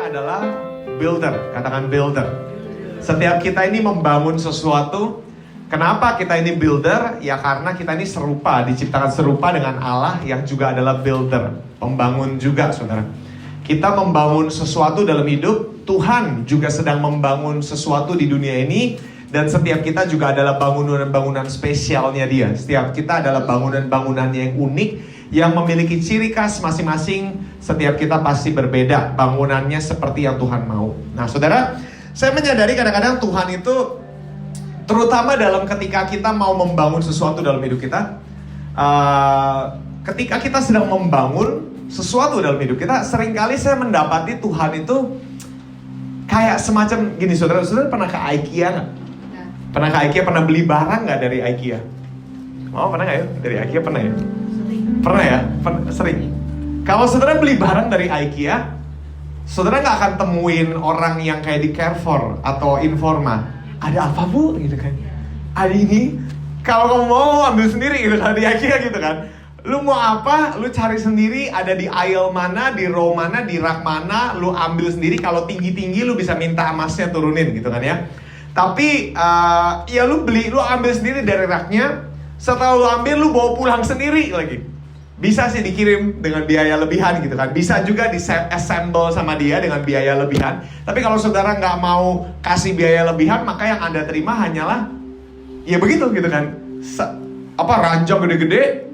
adalah builder, katakan builder. Setiap kita ini membangun sesuatu. Kenapa kita ini builder? Ya karena kita ini serupa, diciptakan serupa dengan Allah yang juga adalah builder, pembangun juga, saudara. Kita membangun sesuatu dalam hidup, Tuhan juga sedang membangun sesuatu di dunia ini. Dan setiap kita juga adalah bangunan-bangunan spesialnya Dia. Setiap kita adalah bangunan-bangunannya yang unik, yang memiliki ciri khas masing-masing. Setiap kita pasti berbeda, bangunannya seperti yang Tuhan mau. Nah saudara, saya menyadari kadang-kadang Tuhan itu, terutama dalam ketika kita mau membangun sesuatu dalam hidup kita, ketika kita sedang membangun sesuatu dalam hidup kita, seringkali saya mendapati Tuhan itu kayak semacam gini, saudara-saudara pernah ke IKEA nggak? Pernah ke IKEA, pernah beli barang nggak dari IKEA? Oh pernah nggak ya? Dari IKEA pernah ya? Pernah ya? Sering. Kalau saudara beli barang dari IKEA, saudara nggak akan temuin orang yang kayak di Carrefour atau Informa. Ada apa bu? Gitu kan. Ada ini. Kalau kamu mau ambil sendiri gitu kan di IKEA gitu kan. Lu mau apa? Lu cari sendiri. Ada di aisle mana, di row mana, di rak mana. Lu ambil sendiri. Kalau tinggi-tinggi lu bisa minta masnya turunin gitu kan ya. Tapi ya lu beli, lu ambil sendiri dari raknya. Setelah lu ambil, lu bawa pulang sendiri lagi. Bisa sih dikirim dengan biaya lebihan gitu kan. Bisa juga di-assemble sama dia dengan biaya lebihan. Tapi kalau saudara nggak mau kasih biaya lebihan, maka yang Anda terima hanyalah ya begitu gitu kan. Ranjang gede-gede,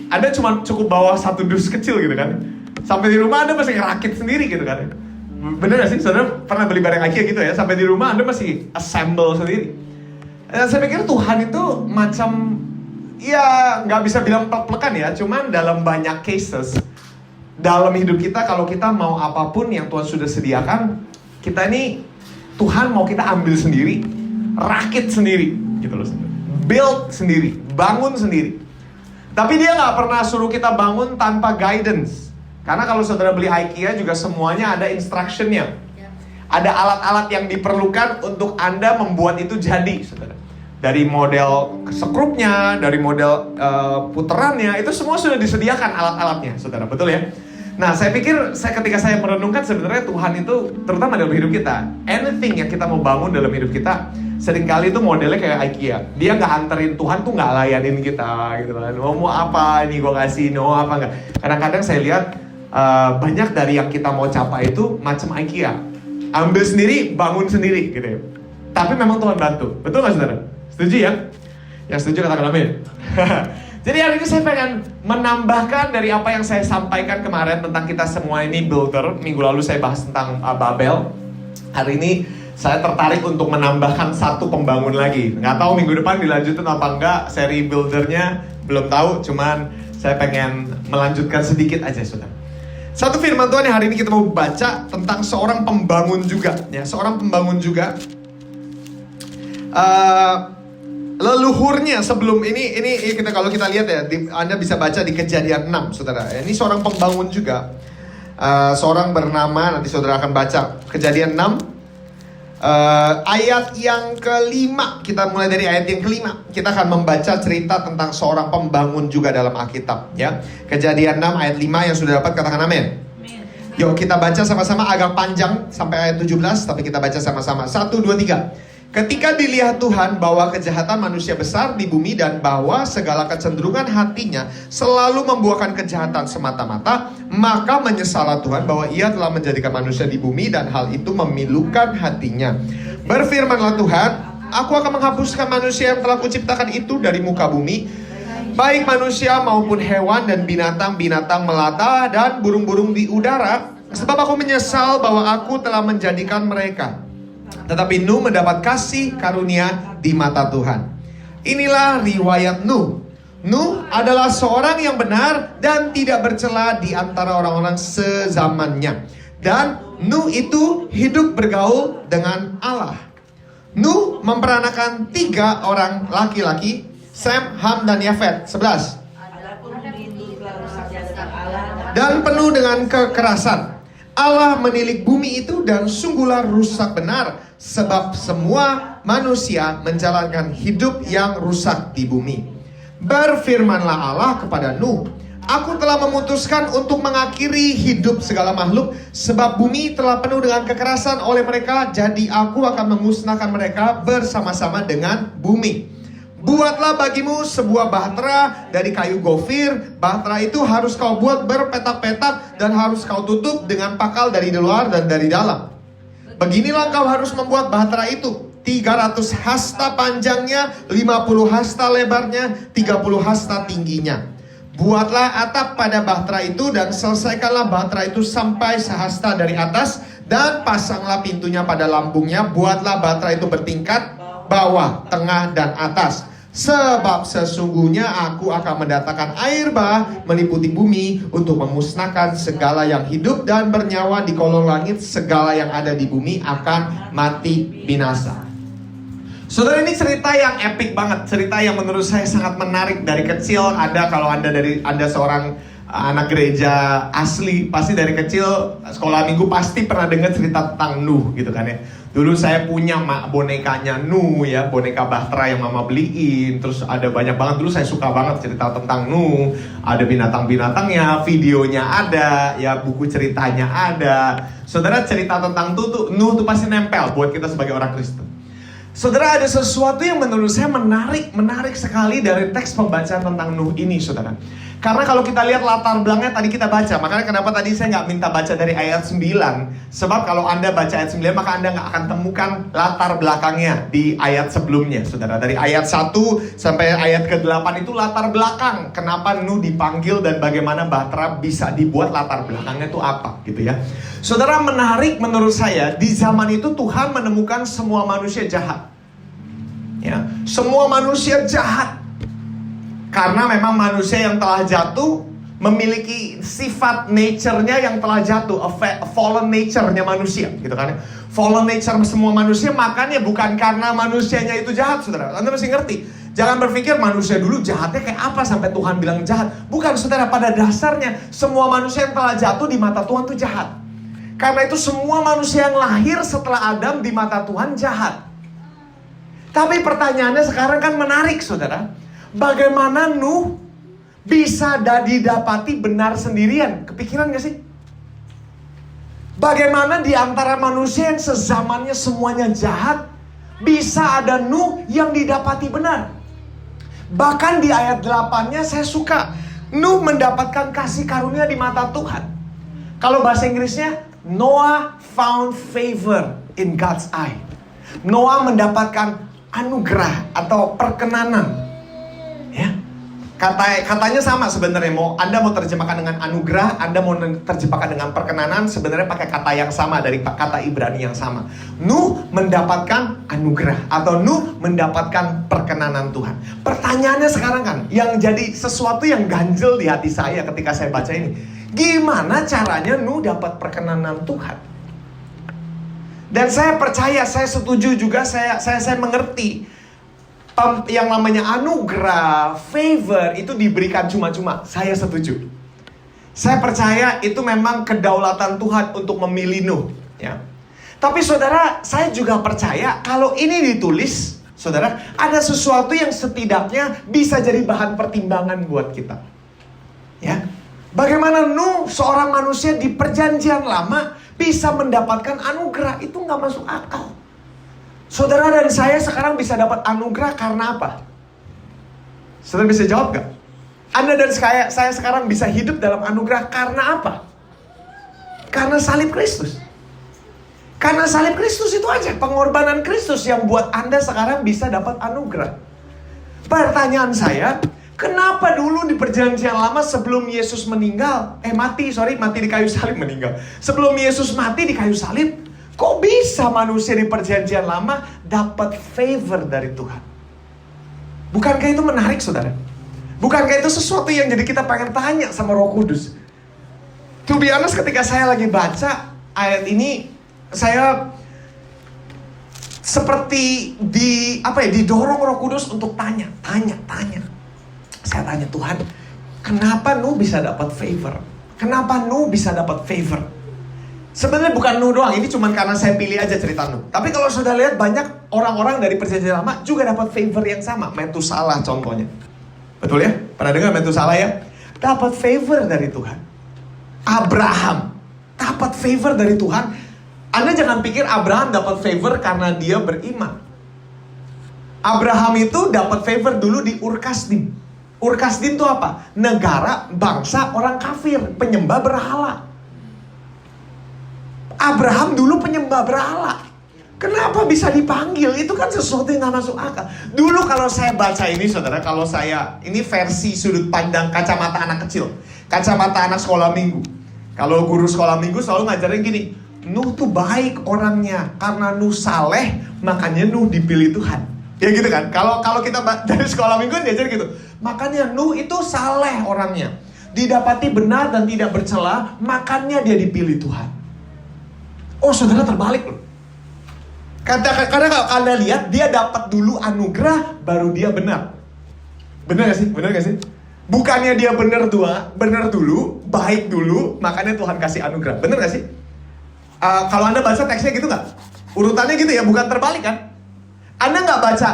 Anda cuma cukup bawa satu dus kecil gitu kan. Sampai di rumah Anda masih ngerakit sendiri gitu kan. Bener gak sih? Saudara pernah beli barang IKEA gitu ya? Sampai di rumah Anda masih assemble sendiri. Saya pikir Tuhan itu macam, ya nggak bisa bilang plek-plekan ya, cuman dalam banyak cases dalam hidup kita, kalau kita mau apapun yang Tuhan sudah sediakan, kita ini Tuhan mau kita ambil sendiri, rakit sendiri gitu loh, build sendiri, bangun sendiri. Tapi Dia nggak pernah suruh kita bangun tanpa guidance. Karena kalau saudara beli IKEA juga semuanya ada instructionnya, ada alat-alat yang diperlukan untuk Anda membuat itu jadi, saudara. Dari model sekrupnya, dari model puterannya, itu semua sudah disediakan alat-alatnya, saudara, betul ya? Nah, saya pikir ketika saya merenungkan sebenarnya Tuhan itu, terutama dalam hidup kita, anything yang kita mau bangun dalam hidup kita, seringkali itu modelnya kayak IKEA. Dia nggak anterin, Tuhan tuh nggak layanin kita, gitu kan? Mau apa ini gue kasih, mau apa nggak? Kadang-kadang saya lihat banyak dari yang kita mau capai itu macam IKEA, ambil sendiri, bangun sendiri, gitu ya. Tapi memang Tuhan bantu, betul nggak saudara? Setuju ya? Yang setuju katakan amin. Jadi hari ini saya pengen menambahkan dari apa yang saya sampaikan kemarin tentang kita semua ini builder. Minggu lalu saya bahas tentang Babel. Hari ini saya tertarik untuk menambahkan satu pembangun lagi. Nggak tahu minggu depan dilanjutin apa enggak, seri buildernya belum tahu. Cuman saya pengen melanjutkan sedikit aja, saudara. Satu firman Tuhan yang hari ini kita mau baca tentang seorang pembangun juga, ya, seorang pembangun juga. Leluhurnya sebelum ini kita, kalau kita lihat ya, Anda bisa baca di Kejadian 6, saudara. Ini seorang pembangun juga, seorang bernama, nanti saudara akan baca Kejadian 6, ayat yang kelima. Kita mulai dari ayat yang kelima. Kita akan membaca cerita tentang seorang pembangun juga dalam Alkitab, ya. Kejadian 6 ayat 5 yang sudah dapat katakan amin. Yuk kita baca sama-sama, agak panjang sampai ayat 17, tapi kita baca sama-sama. 1, 2, 3. Ketika dilihat Tuhan bahwa kejahatan manusia besar di bumi dan bahwa segala kecenderungan hatinya selalu membuahkan kejahatan semata-mata, maka menyesallah Tuhan bahwa Ia telah menjadikan manusia di bumi dan hal itu memilukan hatinya. Berfirmanlah Tuhan, aku akan menghapuskan manusia yang telah kuciptakan itu dari muka bumi, baik manusia maupun hewan dan binatang-binatang melata dan burung-burung di udara, sebab aku menyesal bahwa aku telah menjadikan mereka. Tetapi Nuh mendapat kasih karunia di mata Tuhan. Inilah riwayat Nuh. Nuh adalah seorang yang benar dan tidak bercela di antara orang-orang sezamannya. Dan Nuh itu hidup bergaul dengan Allah. Nuh memperanakan 3 orang laki-laki, Sem, Ham, dan Yafet. 11. Dan penuh dengan kekerasan. Allah menilik bumi itu dan sungguhlah rusak benar, sebab semua manusia menjalankan hidup yang rusak di bumi. Berfirmanlah Allah kepada Nuh, Aku telah memutuskan untuk mengakhiri hidup segala makhluk, sebab bumi telah penuh dengan kekerasan oleh mereka. Jadi aku akan memusnahkan mereka bersama-sama dengan bumi. Buatlah bagimu sebuah bahtera dari kayu gofir. Bahtera itu harus kau buat berpetak-petak dan harus kau tutup dengan pakal dari luar dan dari dalam. Beginilah kau harus membuat bahtera itu. 300 hasta panjangnya, 50 hasta lebarnya, 30 hasta tingginya. Buatlah atap pada bahtera itu dan selesaikanlah bahtera itu sampai sehasta dari atas, dan pasanglah pintunya pada lambungnya. Buatlah bahtera itu bertingkat, bawah, tengah, dan atas. Sebab sesungguhnya aku akan mendatangkan air bah meliputi bumi untuk memusnahkan segala yang hidup dan bernyawa di kolong langit. Segala yang ada di bumi akan mati binasa. Saudara, ini cerita yang epic banget, cerita yang menurut saya sangat menarik. Dari kecil kalau Anda seorang anak gereja asli, pasti dari kecil sekolah minggu pasti pernah dengar cerita tentang Nuh gitu kan ya. Dulu saya punya bonekanya Nuh ya, boneka bahtera yang mama beliin. Terus ada banyak banget, dulu saya suka banget cerita tentang Nuh. Ada binatang-binatangnya, videonya ada, ya buku ceritanya ada. Saudara, cerita tentang Nuh tuh pasti nempel buat kita sebagai orang Kristen. Saudara, ada sesuatu yang menurut saya menarik sekali dari teks pembacaan tentang Nuh ini, saudara. Karena kalau kita lihat latar belakangnya tadi kita baca, makanya kenapa tadi saya nggak minta baca dari ayat 9. Sebab kalau Anda baca ayat 9, maka Anda nggak akan temukan latar belakangnya di ayat sebelumnya, saudara. Dari ayat 1 sampai ayat ke-8 itu latar belakang. Kenapa Nuh dipanggil dan bagaimana bahtera bisa dibuat, latar belakangnya itu apa, gitu ya. Saudara, menarik menurut saya, di zaman itu Tuhan menemukan semua manusia jahat. Ya, semua manusia jahat. Karena memang manusia yang telah jatuh memiliki sifat nature-nya yang telah jatuh, a fallen nature-nya manusia, gitu kan ya. Fallen nature semua manusia, makanya bukan karena manusianya itu jahat, saudara. Anda mesti ngerti. Jangan berpikir manusia dulu jahatnya kayak apa sampai Tuhan bilang jahat. Bukan, saudara, pada dasarnya semua manusia yang telah jatuh di mata Tuhan itu jahat. Karena itu semua manusia yang lahir setelah Adam di mata Tuhan jahat. Tapi pertanyaannya sekarang kan menarik, saudara. Bagaimana Nuh bisa didapati benar sendirian? Kepikiran gak sih? Bagaimana di antara manusia yang sezamannya semuanya jahat, bisa ada Nuh yang didapati benar? Bahkan di ayat 8-nya saya suka. Nuh mendapatkan kasih karunia di mata Tuhan. Kalau bahasa Inggrisnya, Noah found favor in God's eye. Noah mendapatkan anugerah atau perkenanan. Ya, katanya sama sebenarnya. Anda mau terjemahkan dengan anugerah, Anda mau terjemahkan dengan perkenanan, sebenarnya pakai kata yang sama dari kata Ibrani yang sama. Nuh mendapatkan anugerah atau Nuh mendapatkan perkenanan Tuhan. Pertanyaannya sekarang kan, yang jadi sesuatu yang ganjel di hati saya ketika saya baca ini, gimana caranya Nuh dapat perkenanan Tuhan? Dan saya percaya, saya setuju juga, saya mengerti. Yang namanya anugerah, favor itu diberikan cuma-cuma. Saya setuju. Saya percaya itu memang kedaulatan Tuhan untuk memilih Nuh, ya. Tapi saudara, saya juga percaya kalau ini ditulis, saudara, ada sesuatu yang setidaknya bisa jadi bahan pertimbangan buat kita. Ya. Bagaimana Nuh, seorang manusia di perjanjian lama, bisa mendapatkan anugerah? Itu gak masuk akal. Saudara dan saya sekarang bisa dapat anugerah karena apa? Saudara bisa jawab gak? Anda dan saya sekarang bisa hidup dalam anugerah karena apa? Karena salib Kristus. Karena salib Kristus itu aja. Pengorbanan Kristus yang buat Anda sekarang bisa dapat anugerah. Pertanyaan saya, kenapa dulu di perjanjian lama sebelum Yesus meninggal, mati di kayu salib meninggal. Sebelum Yesus mati di kayu salib, kok bisa manusia di perjanjian lama dapat favor dari Tuhan? Bukankah itu menarik, saudara? Bukankah itu sesuatu yang jadi kita pengen tanya sama Roh Kudus? To be honest, ketika saya lagi baca ayat ini, saya seperti didorong Roh Kudus untuk tanya. Saya tanya, Tuhan, kenapa Nuh bisa dapat favor? Kenapa Nuh bisa dapat favor? Sebenarnya bukan Nuh doang, ini cuma karena saya pilih aja cerita Nuh. Tapi kalau sudah lihat, banyak orang-orang dari perjanjian lama juga dapat favor yang sama. Metusalah contohnya. Betul ya? Pernah dengar Metusalah ya? dapat favor dari Tuhan. Abraham dapat favor dari Tuhan. Anda jangan pikir Abraham dapat favor karena dia beriman. Abraham itu dapat favor dulu di Ur Kasdim. Ur Kasdim itu apa? Negara, bangsa, orang kafir, penyembah berhala. Abraham dulu penyembah berhala. Kenapa bisa dipanggil? Itu kan sesuatu yang gak masuk akal. Dulu kalau saya baca ini, saudara, ini versi sudut pandang kacamata anak kecil, kacamata anak sekolah minggu. Kalau guru sekolah minggu selalu ngajarin gini, Nuh tuh baik orangnya, karena Nuh saleh, makanya Nuh dipilih Tuhan. Ya gitu kan. Kalau kita dari sekolah minggu diajar gitu. Makanya Nuh itu saleh orangnya, didapati benar dan tidak bercela, makanya dia dipilih Tuhan. Oh, saudara, terbalik loh. Karena kalau Anda lihat, dia dapat dulu anugerah, baru dia benar. Benar gak sih? Benar gak sih? Bukannya dia benar dulu, baik dulu, makanya Tuhan kasih anugerah. Benar gak sih? Kalau Anda baca teksnya gitu gak? Urutannya gitu ya, bukan terbalik kan? Anda gak baca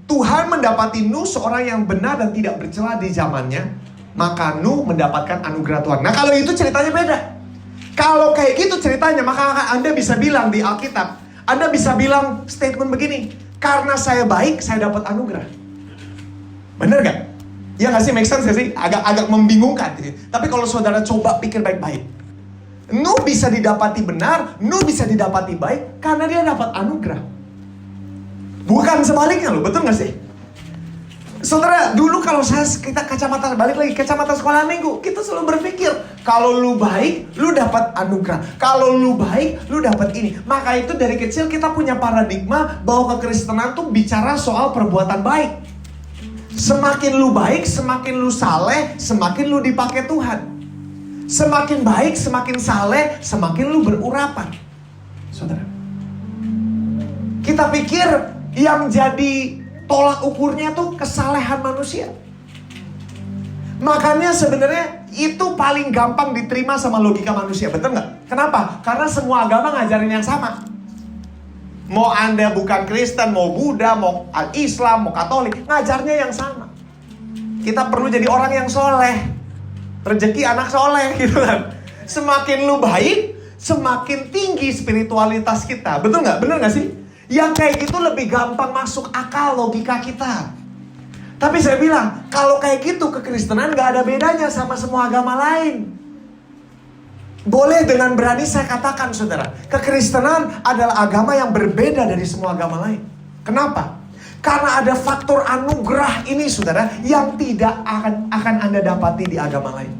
Tuhan mendapati Nuh seorang yang benar dan tidak bercela di zamannya, maka Nuh mendapatkan anugerah Tuhan. Nah, kalau itu ceritanya beda. Kalau kayak gitu ceritanya, maka Anda bisa bilang di Alkitab, Anda bisa bilang statement begini, karena saya baik, saya dapat anugerah. Bener gak? Ya gak sih? Make sense gak sih? Agak membingungkan gitu. Tapi kalau saudara coba pikir baik-baik, Nuh bisa didapati benar, Nuh bisa didapati baik, karena dia dapat anugerah. Bukan sebaliknya loh, betul gak sih? Saudara, dulu kalau kita kacamata, balik lagi kacamata sekolah minggu, kita selalu berpikir, kalau lu baik, lu dapat anugerah. Kalau lu baik, lu dapat ini. Maka itu dari kecil kita punya paradigma bahwa kekristenan tuh bicara soal perbuatan baik. Semakin lu baik, semakin lu saleh, semakin lu dipakai Tuhan. Semakin baik, semakin saleh, semakin lu berurapan. Saudara, kita pikir yang jadi tolak ukurnya tuh kesalehan manusia. Makanya sebenarnya itu paling gampang diterima sama logika manusia, betul nggak? Kenapa? Karena semua agama ngajarin yang sama. Mau Anda bukan Kristen, mau Buddha, mau Islam, mau Katolik, ngajarnya yang sama. Kita perlu jadi orang yang soleh, rezeki anak soleh gitu kan. Semakin lu baik, semakin tinggi spiritualitas kita, betul nggak? Bener nggak sih? Yang kayak gitu lebih gampang masuk akal logika kita. Tapi saya bilang, kalau kayak gitu kekristenan gak ada bedanya sama semua agama lain. Boleh dengan berani saya katakan, saudara, kekristenan adalah agama yang berbeda dari semua agama lain. Kenapa? Karena ada faktor anugerah ini, saudara, yang tidak akan Anda dapati di agama lain.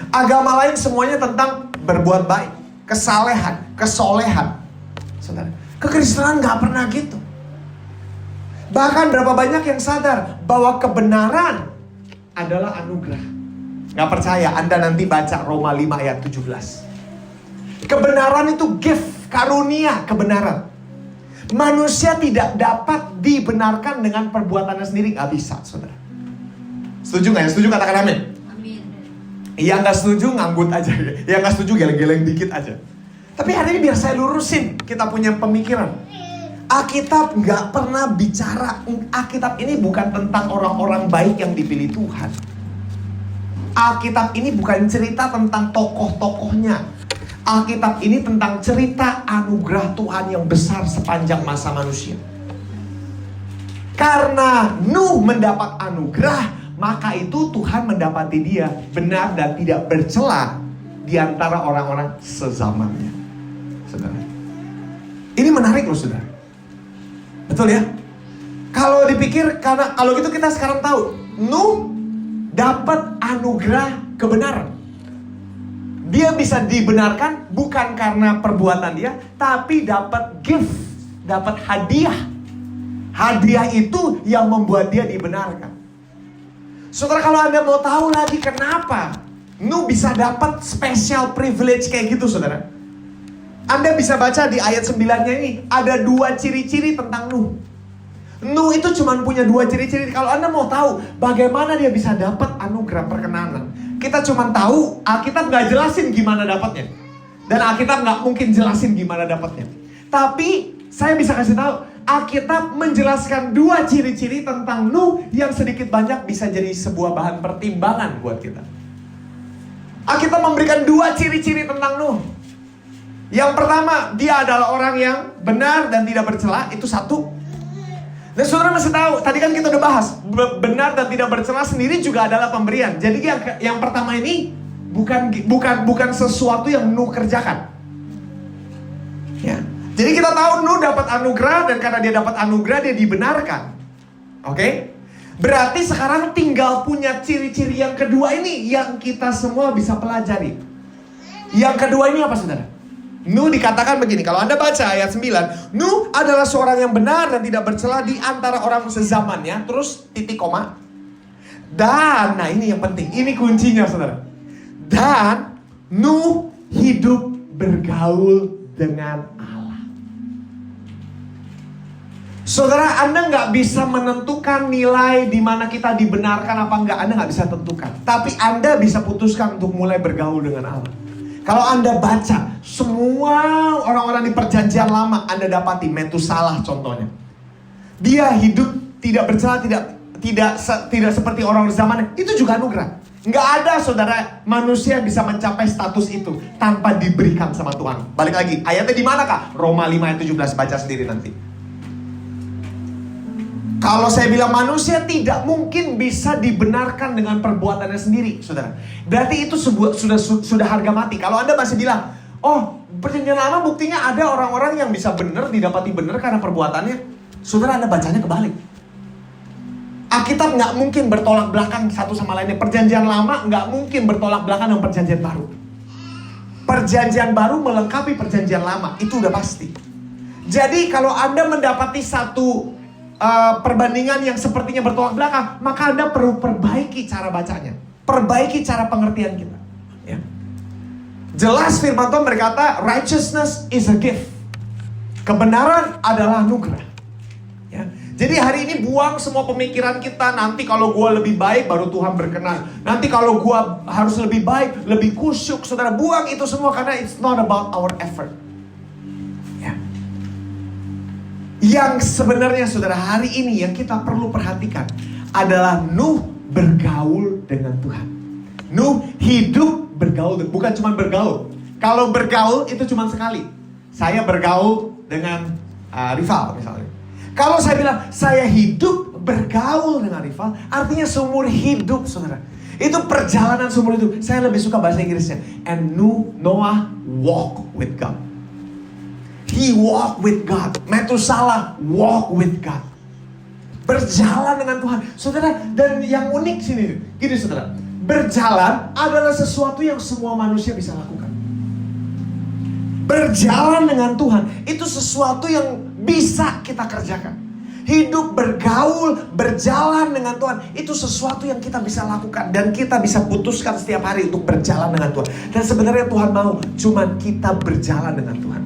Agama lain semuanya tentang berbuat baik, kesalehan, kesolehan. Saudara, kekristenan gak pernah gitu. Bahkan berapa banyak yang sadar bahwa kebenaran adalah anugerah. Gak percaya? Anda nanti baca Roma 5 ayat 17. Kebenaran itu gift, karunia kebenaran. Manusia tidak dapat dibenarkan dengan perbuatannya sendiri. Gak bisa, saudara. Setuju gak ya? Setuju katakan amin. Amin. Yang gak setuju nganggut aja. Yang gak setuju geleng-geleng dikit aja. Tapi hari ini biar saya lurusin, kita punya pemikiran. Alkitab gak pernah bicara, Alkitab ini bukan tentang orang-orang baik yang dipilih Tuhan. Alkitab ini bukan cerita tentang tokoh-tokohnya. Alkitab ini tentang cerita anugerah Tuhan yang besar sepanjang masa manusia. Karena Nuh mendapat anugerah, maka itu Tuhan mendapati dia benar dan tidak bercela di antara orang-orang sezamannya. Saudara, ini menarik loh, saudara. Betul ya? Kalau dipikir, karena kalau gitu kita sekarang tahu Nuh dapat anugerah kebenaran. Dia bisa dibenarkan bukan karena perbuatan dia, tapi dapat gift, dapat hadiah. Hadiah itu yang membuat dia dibenarkan. Saudara, kalau Anda mau tahu lagi kenapa Nuh bisa dapat special privilege kayak gitu, saudara, Anda bisa baca di ayat 9-nya ini. Ada 2 ciri-ciri tentang Nuh. Nuh itu cuma punya 2 ciri-ciri. Kalau Anda mau tahu bagaimana dia bisa dapat anugerah perkenanan, kita cuma tahu Alkitab gak jelasin gimana dapatnya. Dan Alkitab gak mungkin jelasin gimana dapatnya. Tapi saya bisa kasih tahu, Alkitab menjelaskan 2 ciri-ciri tentang Nuh yang sedikit banyak bisa jadi sebuah bahan pertimbangan buat kita. Alkitab memberikan 2 ciri-ciri tentang Nuh. Yang pertama, dia adalah orang yang benar dan tidak bercela, itu 1. Dan saudara masih tahu, tadi kan kita udah bahas, benar dan tidak bercela sendiri juga adalah pemberian. Jadi yang pertama ini bukan sesuatu yang Nuh kerjakan. Ya. Jadi kita tahu Nuh dapat anugerah, dan karena dia dapat anugerah dia dibenarkan. Oke? Berarti sekarang tinggal punya ciri-ciri yang kedua ini yang kita semua bisa pelajari. Yang kedua ini apa, saudara? Nuh dikatakan begini, kalau Anda baca ayat 9, Nuh adalah seorang yang benar dan tidak bercela di antara orang sezamannya, terus titik koma. Dan, nah ini yang penting, ini kuncinya, saudara. Dan Nuh hidup bergaul dengan Allah. Saudara, Anda nggak bisa menentukan nilai di mana kita dibenarkan apa enggak, Anda nggak bisa tentukan. Tapi Anda bisa putuskan untuk mulai bergaul dengan Allah. Kalau Anda baca semua orang-orang di perjanjian lama, Anda dapati Metusalah contohnya. Dia hidup tidak bercela, tidak seperti orang zamannya. Itu juga anugerah. Nggak ada, saudara, manusia bisa mencapai status itu tanpa diberikan sama Tuhan. Balik lagi, ayatnya di mana, Kak? Roma 5 ayat 17, baca sendiri nanti. Kalau saya bilang manusia tidak mungkin bisa dibenarkan dengan perbuatannya sendiri, saudara. Berarti itu sudah harga mati. Kalau Anda masih bilang, oh, perjanjian lama buktinya ada orang-orang yang bisa benar, didapati benar karena perbuatannya. Saudara, Anda bacanya kebalik. Alkitab nggak mungkin bertolak belakang satu sama lainnya. Perjanjian lama nggak mungkin bertolak belakang dengan perjanjian baru. Perjanjian baru melengkapi perjanjian lama, itu udah pasti. Jadi kalau Anda mendapati satu perbandingan yang sepertinya bertolak belakang, maka Anda perlu perbaiki cara bacanya, perbaiki cara pengertian kita. Ya. Jelas firman Tuhan berkata, righteousness is a gift. Kebenaran adalah anugerah. Ya. Jadi hari ini buang semua pemikiran kita, nanti kalau gue lebih baik baru Tuhan berkenan. Nanti kalau gue harus lebih baik, lebih kusyuk, saudara, buang itu semua karena it's not about our effort. Yang sebenarnya, saudara, hari ini yang kita perlu perhatikan adalah Nuh bergaul dengan Tuhan. Nuh hidup bergaul, bukan cuma bergaul. Kalau bergaul itu cuma sekali. Saya bergaul dengan rival misalnya. Kalau saya bilang saya hidup bergaul dengan rival, artinya seumur hidup, saudara. Itu perjalanan seumur hidup. Saya lebih suka bahasa Inggrisnya. And Noah walk with God. He walk with God. Metusalah walk with God. Berjalan dengan Tuhan. Saudara, dan yang unik sini, gini saudara, berjalan adalah sesuatu yang semua manusia bisa lakukan. Berjalan dengan Tuhan itu sesuatu yang bisa kita kerjakan. Hidup bergaul, berjalan dengan Tuhan itu sesuatu yang kita bisa lakukan. Dan kita bisa putuskan setiap hari untuk berjalan dengan Tuhan. Dan sebenarnya Tuhan mau cuman kita berjalan dengan Tuhan.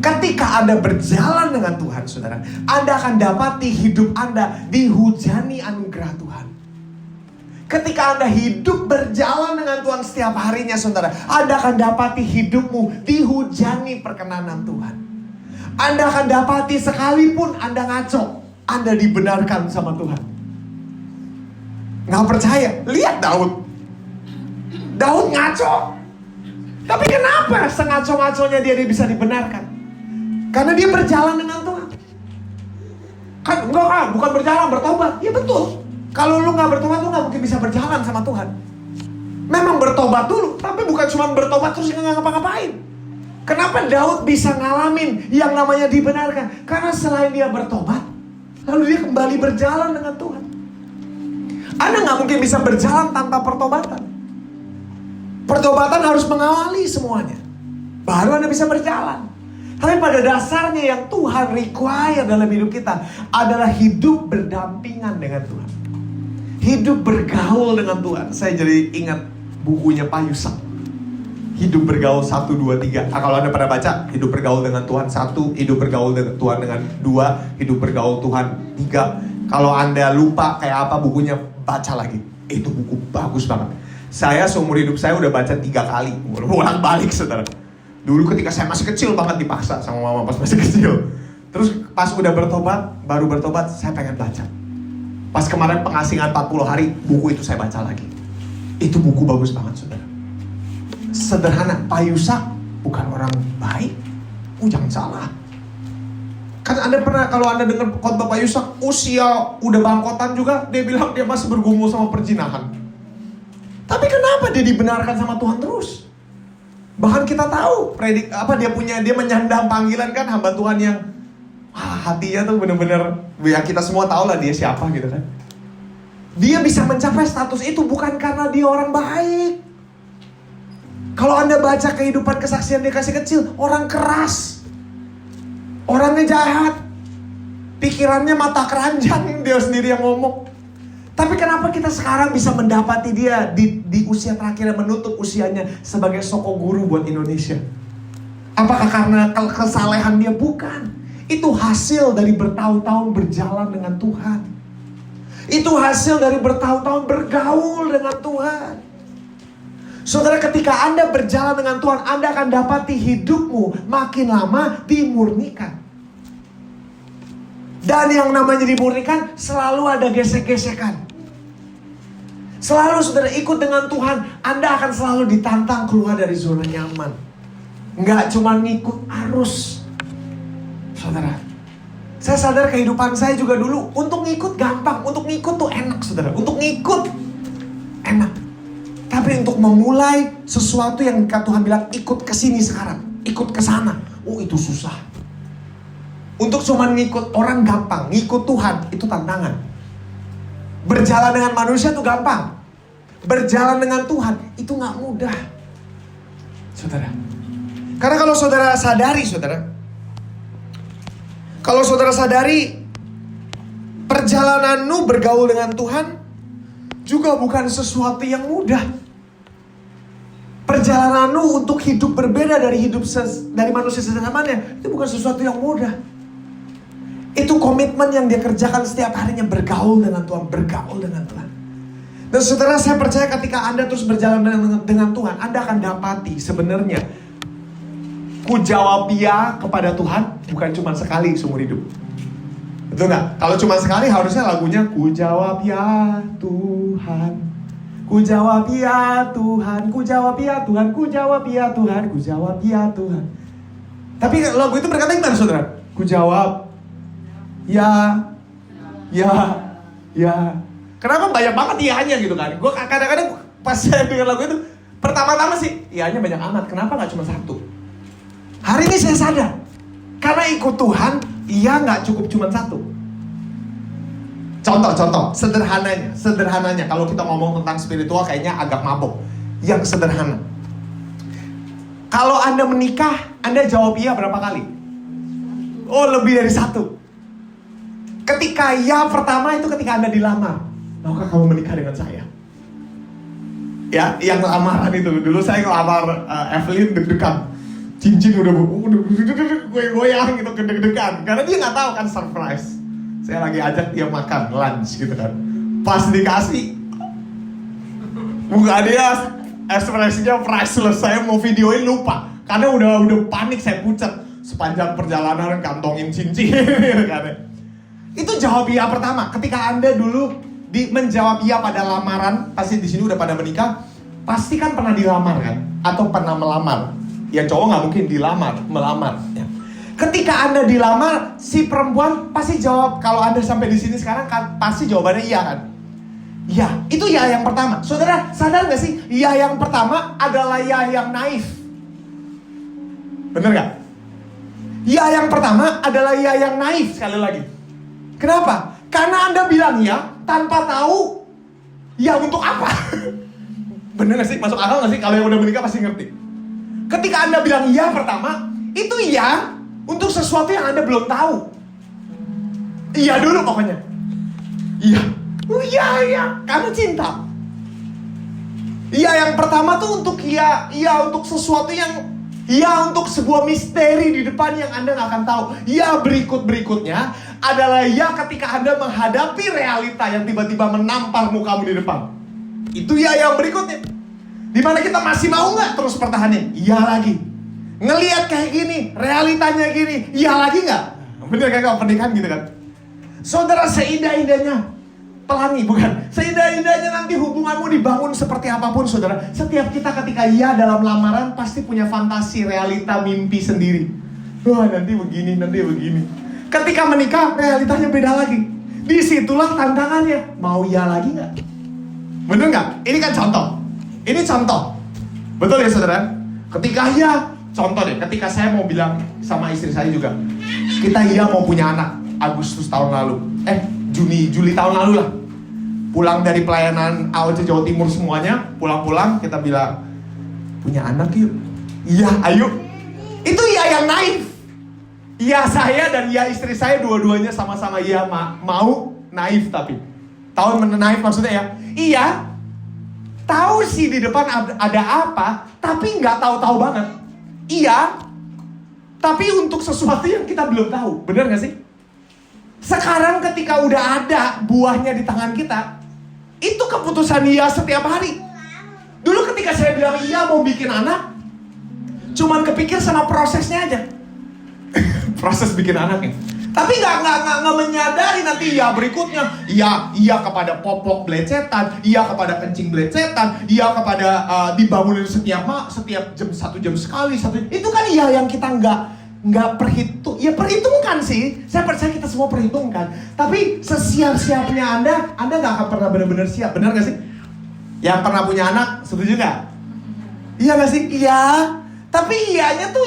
Ketika Anda berjalan dengan Tuhan, saudara, Anda akan dapati hidup Anda dihujani anugerah Tuhan. Ketika Anda hidup berjalan dengan Tuhan setiap harinya, saudara, Anda akan dapati hidupmu dihujani perkenanan Tuhan. Anda akan dapati sekalipun Anda ngaco, Anda dibenarkan sama Tuhan. Nggak percaya? Lihat Daud. Daud ngaco. Tapi kenapa sengaco-ngaconya dia bisa dibenarkan? Karena dia berjalan dengan Tuhan. Kan enggak, bukan berjalan, bertobat. Ya betul. Kalau lu gak bertobat, lu gak mungkin bisa berjalan sama Tuhan. Memang bertobat dulu, tapi bukan cuma bertobat terus gak ngapa-ngapain. Kenapa Daud bisa ngalamin yang namanya dibenarkan? Karena selain dia bertobat, lalu dia kembali berjalan dengan Tuhan. Anda gak mungkin bisa berjalan tanpa pertobatan. Pertobatan harus mengawali semuanya. Baru Anda bisa berjalan. Tapi pada dasarnya yang Tuhan require dalam hidup kita adalah hidup berdampingan dengan Tuhan. Hidup bergaul dengan Tuhan. Saya jadi ingat bukunya Pak Yusak. Hidup bergaul 1, 2, 3. Kalau Anda pernah baca, hidup bergaul dengan Tuhan 1, hidup bergaul dengan Tuhan dengan 2, hidup bergaul Tuhan 3. Kalau Anda lupa kayak apa bukunya, baca lagi. Itu buku bagus banget. Saya seumur hidup saya udah baca 3 kali. Bolak balik, saudara. Dulu ketika saya masih kecil banget dipaksa sama mama pas masih kecil. Terus pas udah baru bertobat, saya pengen baca. Pas kemarin pengasingan 40 hari, buku itu saya baca lagi. Itu buku bagus banget, saudara. Sederhana, Pak Yusak bukan orang baik. Jangan salah. Kan Anda pernah, kalau Anda dengar khotbah Pak Yusak, usia udah bangkotan juga, dia bilang dia masih bergumul sama perjinahan. Tapi kenapa dia dibenarkan sama Tuhan terus? Bahkan kita tahu, dia menyandang panggilan kan, hamba Tuhan yang hatinya tuh bener-bener, ya kita semua tahu lah dia siapa gitu kan. Dia bisa mencapai status itu bukan karena dia orang baik. Kalau Anda baca kehidupan kesaksian dia kasih kecil, orang keras, orangnya jahat, pikirannya mata keranjang, dia sendiri yang ngomong. Tapi kenapa kita sekarang bisa mendapati dia di usia terakhir, menutup usianya sebagai soko guru buat Indonesia? Apakah karena kesalehan dia? Bukan. Itu hasil dari bertahun-tahun berjalan dengan Tuhan. Itu hasil dari bertahun-tahun bergaul dengan Tuhan. Saudara, ketika Anda berjalan dengan Tuhan, Anda akan dapati hidupmu makin lama dimurnikan. Dan yang namanya dimurnikan, selalu ada gesek-gesekan. Selalu saudara ikut dengan Tuhan, Anda akan selalu ditantang keluar dari zona nyaman. Nggak cuma ngikut arus. Saudara, saya sadar kehidupan saya juga dulu, untuk ngikut gampang, untuk ngikut tuh enak saudara, untuk ngikut enak. Tapi untuk memulai sesuatu yang Tuhan bilang, ikut ke sini sekarang, ikut ke sana, itu susah. Untuk cuma ngikut orang gampang, ngikut Tuhan itu tantangan. Berjalan dengan manusia itu gampang, berjalan dengan Tuhan itu gak mudah, saudara. Karena kalau saudara sadari, perjalananmu bergaul dengan Tuhan juga bukan sesuatu yang mudah. Perjalananmu untuk hidup berbeda dari dari manusia sesamanya itu bukan sesuatu yang mudah. Itu komitmen yang dia kerjakan setiap harinya, bergaul dengan Tuhan, bergaul dengan Tuhan. Dan saudara, saya percaya ketika Anda terus berjalan dengan Tuhan, Anda akan dapati sebenarnya ku jawab ya kepada Tuhan bukan cuma sekali seumur hidup. Betul gak? Kalau cuma sekali harusnya lagunya ku jawab ya Tuhan, ku jawab ya Tuhan, ku jawab ya Tuhan, ku jawab ya Tuhan, ku jawab ya Tuhan. Tapi lagu itu berkata gimana saudara? Ku jawab ya, ya, ya. Kenapa banyak banget iya-nya gitu kan? Gue kadang-kadang pas saya dengar lagu itu, pertama-tama sih iya-nya banyak amat. Kenapa gak cuma satu? Hari ini saya sadar, karena ikut Tuhan, iya gak cukup cuma satu. Contoh, sederhananya, kalau kita ngomong tentang spiritual kayaknya agak mabok. Yang sederhana, kalau Anda menikah, Anda jawab iya berapa kali? Lebih dari satu. Ketika ya pertama itu ketika Anda dilamar, maukah kamu menikah dengan saya? Ya, yang lamaran itu. Dulu saya ngelamar Evelyn deg-degan. Cincin udah goyang gitu, deg-degan. Karena dia gak tahu kan, surprise. Saya lagi ajak dia makan lunch gitu kan. Pas dikasih, muka dia ekspresinya priceless. Saya mau videoin lupa, karena udah panik, saya pucat. Sepanjang perjalanan kantongin cincin gitu kan. Itu jawab iya pertama. Ketika Anda dulu menjawab iya pada lamaran, pasti di sini udah pada menikah, pasti kan pernah dilamar kan, atau pernah melamar. Yang cowok nggak mungkin melamar. Ya. Ketika Anda dilamar, si perempuan pasti jawab. Kalau Anda sampai di sini sekarang kan pasti jawabannya iya kan? Iya, itu iya yang pertama. Saudara sadar nggak sih? Iya yang pertama adalah iya yang naif. Bener nggak? Iya yang pertama adalah iya yang naif, sekali lagi. Kenapa? Karena Anda bilang iya tanpa tahu iya untuk apa. Bener nggak sih? Masuk akal nggak sih? Kalau yang udah menikah pasti ngerti. Ketika Anda bilang iya pertama, itu iya untuk sesuatu yang Anda belum tahu. Iya dulu pokoknya. Iya. Iya, karena cinta. Iya yang pertama tuh untuk iya untuk sesuatu yang, iya untuk sebuah misteri di depan yang Anda gak akan tahu. Iya berikutnya adalah iya ketika Anda menghadapi realita yang tiba-tiba menampar mukamu di depan. Itu iya yang berikutnya. Dimana kita masih mau gak terus pertahanin? Iya lagi. Ngelihat kayak gini, realitanya gini, iya lagi gak? Bener kan kalau pernikahan gitu kan? Saudara, seindah-indahnya pelangi, bukan? Seindah-indahnya nanti hubunganmu dibangun seperti apapun, saudara. Setiap kita ketika dalam lamaran pasti punya fantasi, realita, mimpi sendiri. Wah, nanti begini, nanti begini. Ketika menikah, realitanya beda lagi. Disitulah tantangannya. Mau lagi nggak? Bener nggak? Ini kan contoh. Ini contoh. Betul ya, saudara? Ketika contoh deh. Ketika saya mau bilang sama istri saya juga, kita mau punya anak Agustus tahun lalu. Juli tahun lalu lah. Pulang dari pelayanan AOC Jawa Timur semuanya, pulang-pulang kita bilang, punya anak yuk. Iya, ayo. Itu yang naif. Iya saya dan istri saya dua-duanya sama-sama mau naif, tapi tahu naif maksudnya ya? Iya, tahu sih di depan ada apa, tapi nggak tahu-tahu banget. Iya, tapi untuk sesuatu yang kita belum tahu, benar nggak sih? Sekarang ketika udah ada buahnya di tangan kita, itu keputusan setiap hari. Dulu ketika saya bilang mau bikin anak, cuman kepikir sama prosesnya aja. Proses bikin anaknya. Tapi nggak menyadari nanti berikutnya. Iya kepada popok belecetan, iya kepada kencing belecetan, iya kepada dibangunin setiap jam 1 jam sekali. Itu kan yang kita nggak perhitungkan sih. Saya percaya kita semua perhitungkan. Tapi sesiap-siapnya Anda nggak akan pernah benar-benar siap. Benar nggak sih? Yang pernah punya anak, setuju nggak? Iya nggak sih? Iya. Tapi iyanya tuh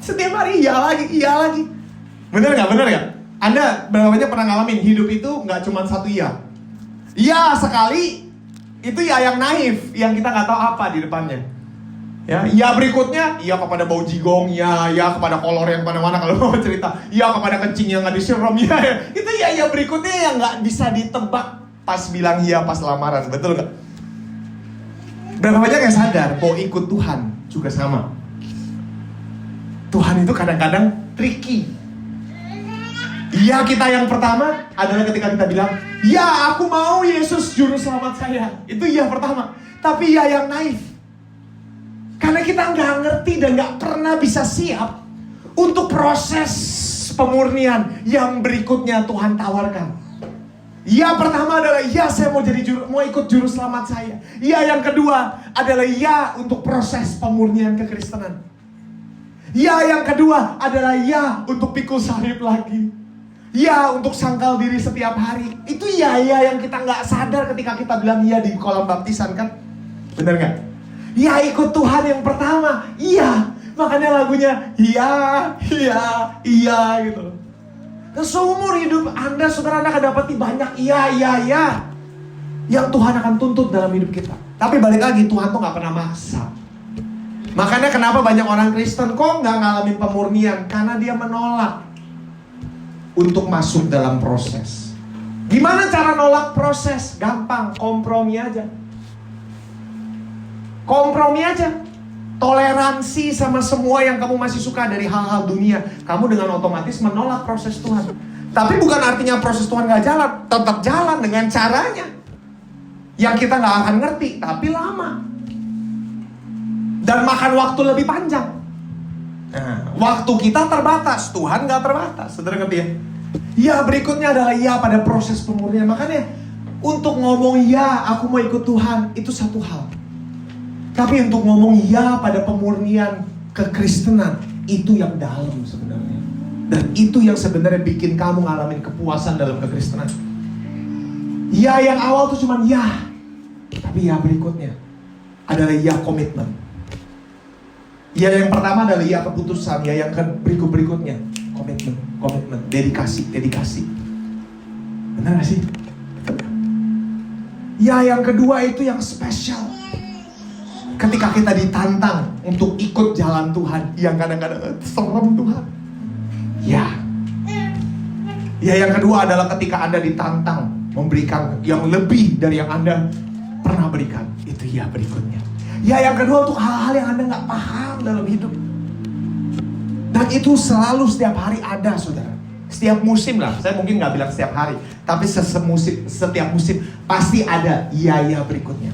setiap hari iya lagi. Bener nggak? Anda berapa banyak pernah ngalamin hidup itu nggak cuma satu iya? Iya sekali, itu yang naif, yang kita nggak tahu apa di depannya. Ya berikutnya, kepada bau jigong, ya kepada kolor yang mana-mana kalau mau cerita, kepada kencing yang nggak disiram, itu berikutnya yang nggak bisa ditebak pas bilang pas lamaran, betul nggak? Berapa banyak yang sadar bahwa ikut Tuhan juga sama? Tuhan itu kadang-kadang tricky. Kita yang pertama adalah ketika kita bilang, aku mau Yesus juru selamat saya. Itu pertama. Tapi yang naif. Karena kita nggak ngerti dan nggak pernah bisa siap untuk proses pemurnian yang berikutnya Tuhan tawarkan. Pertama adalah saya mau ikut juru selamat saya. Yang kedua adalah untuk proses pemurnian kekristenan. Yang kedua adalah untuk pikul salib lagi. Untuk sangkal diri setiap hari. Itu yang kita nggak sadar ketika kita bilang di kolam baptisan kan. Bener nggak? Ikut Tuhan yang pertama. Makanya lagunya iya gitu. Dan seumur hidup Anda, saudara, Anda akan dapati banyak yang Tuhan akan tuntut dalam hidup kita. Tapi balik lagi, Tuhan tuh nggak pernah maksa. Makanya kenapa banyak orang Kristen kok nggak ngalamin pemurnian? Karena dia menolak untuk masuk dalam proses. Gimana cara nolak proses? Gampang, kompromi aja. Toleransi sama semua yang kamu masih suka dari hal-hal dunia. Kamu dengan otomatis menolak proses Tuhan. Tapi bukan artinya proses Tuhan gak jalan. Tetap jalan dengan caranya yang kita gak akan ngerti, tapi lama dan makan waktu lebih panjang. Waktu kita terbatas, Tuhan gak terbatas. Saudara ngerti ya? Berikutnya adalah pada proses pemurnian. Makanya untuk ngomong aku mau ikut Tuhan, itu satu hal. Tapi untuk ngomong pada pemurnian kekristenan, itu yang dalam sebenarnya. Dan itu yang sebenarnya bikin kamu ngalamin kepuasan dalam kekristenan. Yang awal tuh cuman tapi berikutnya adalah komitmen. Yang pertama adalah keputusan. Yang berikutnya komitmen, dedikasi. Benar gak sih? Yang kedua itu yang spesial. Ketika kita ditantang untuk ikut jalan Tuhan, yang kadang-kadang serem Tuhan. Yang kedua adalah ketika Anda ditantang memberikan yang lebih dari yang Anda pernah berikan. Itu berikutnya. Yang kedua untuk hal-hal yang Anda gak paham dalam hidup. Dan itu selalu setiap hari ada, saudara. Setiap musim lah, saya mungkin gak bilang setiap hari, tapi setiap musim pasti ada berikutnya.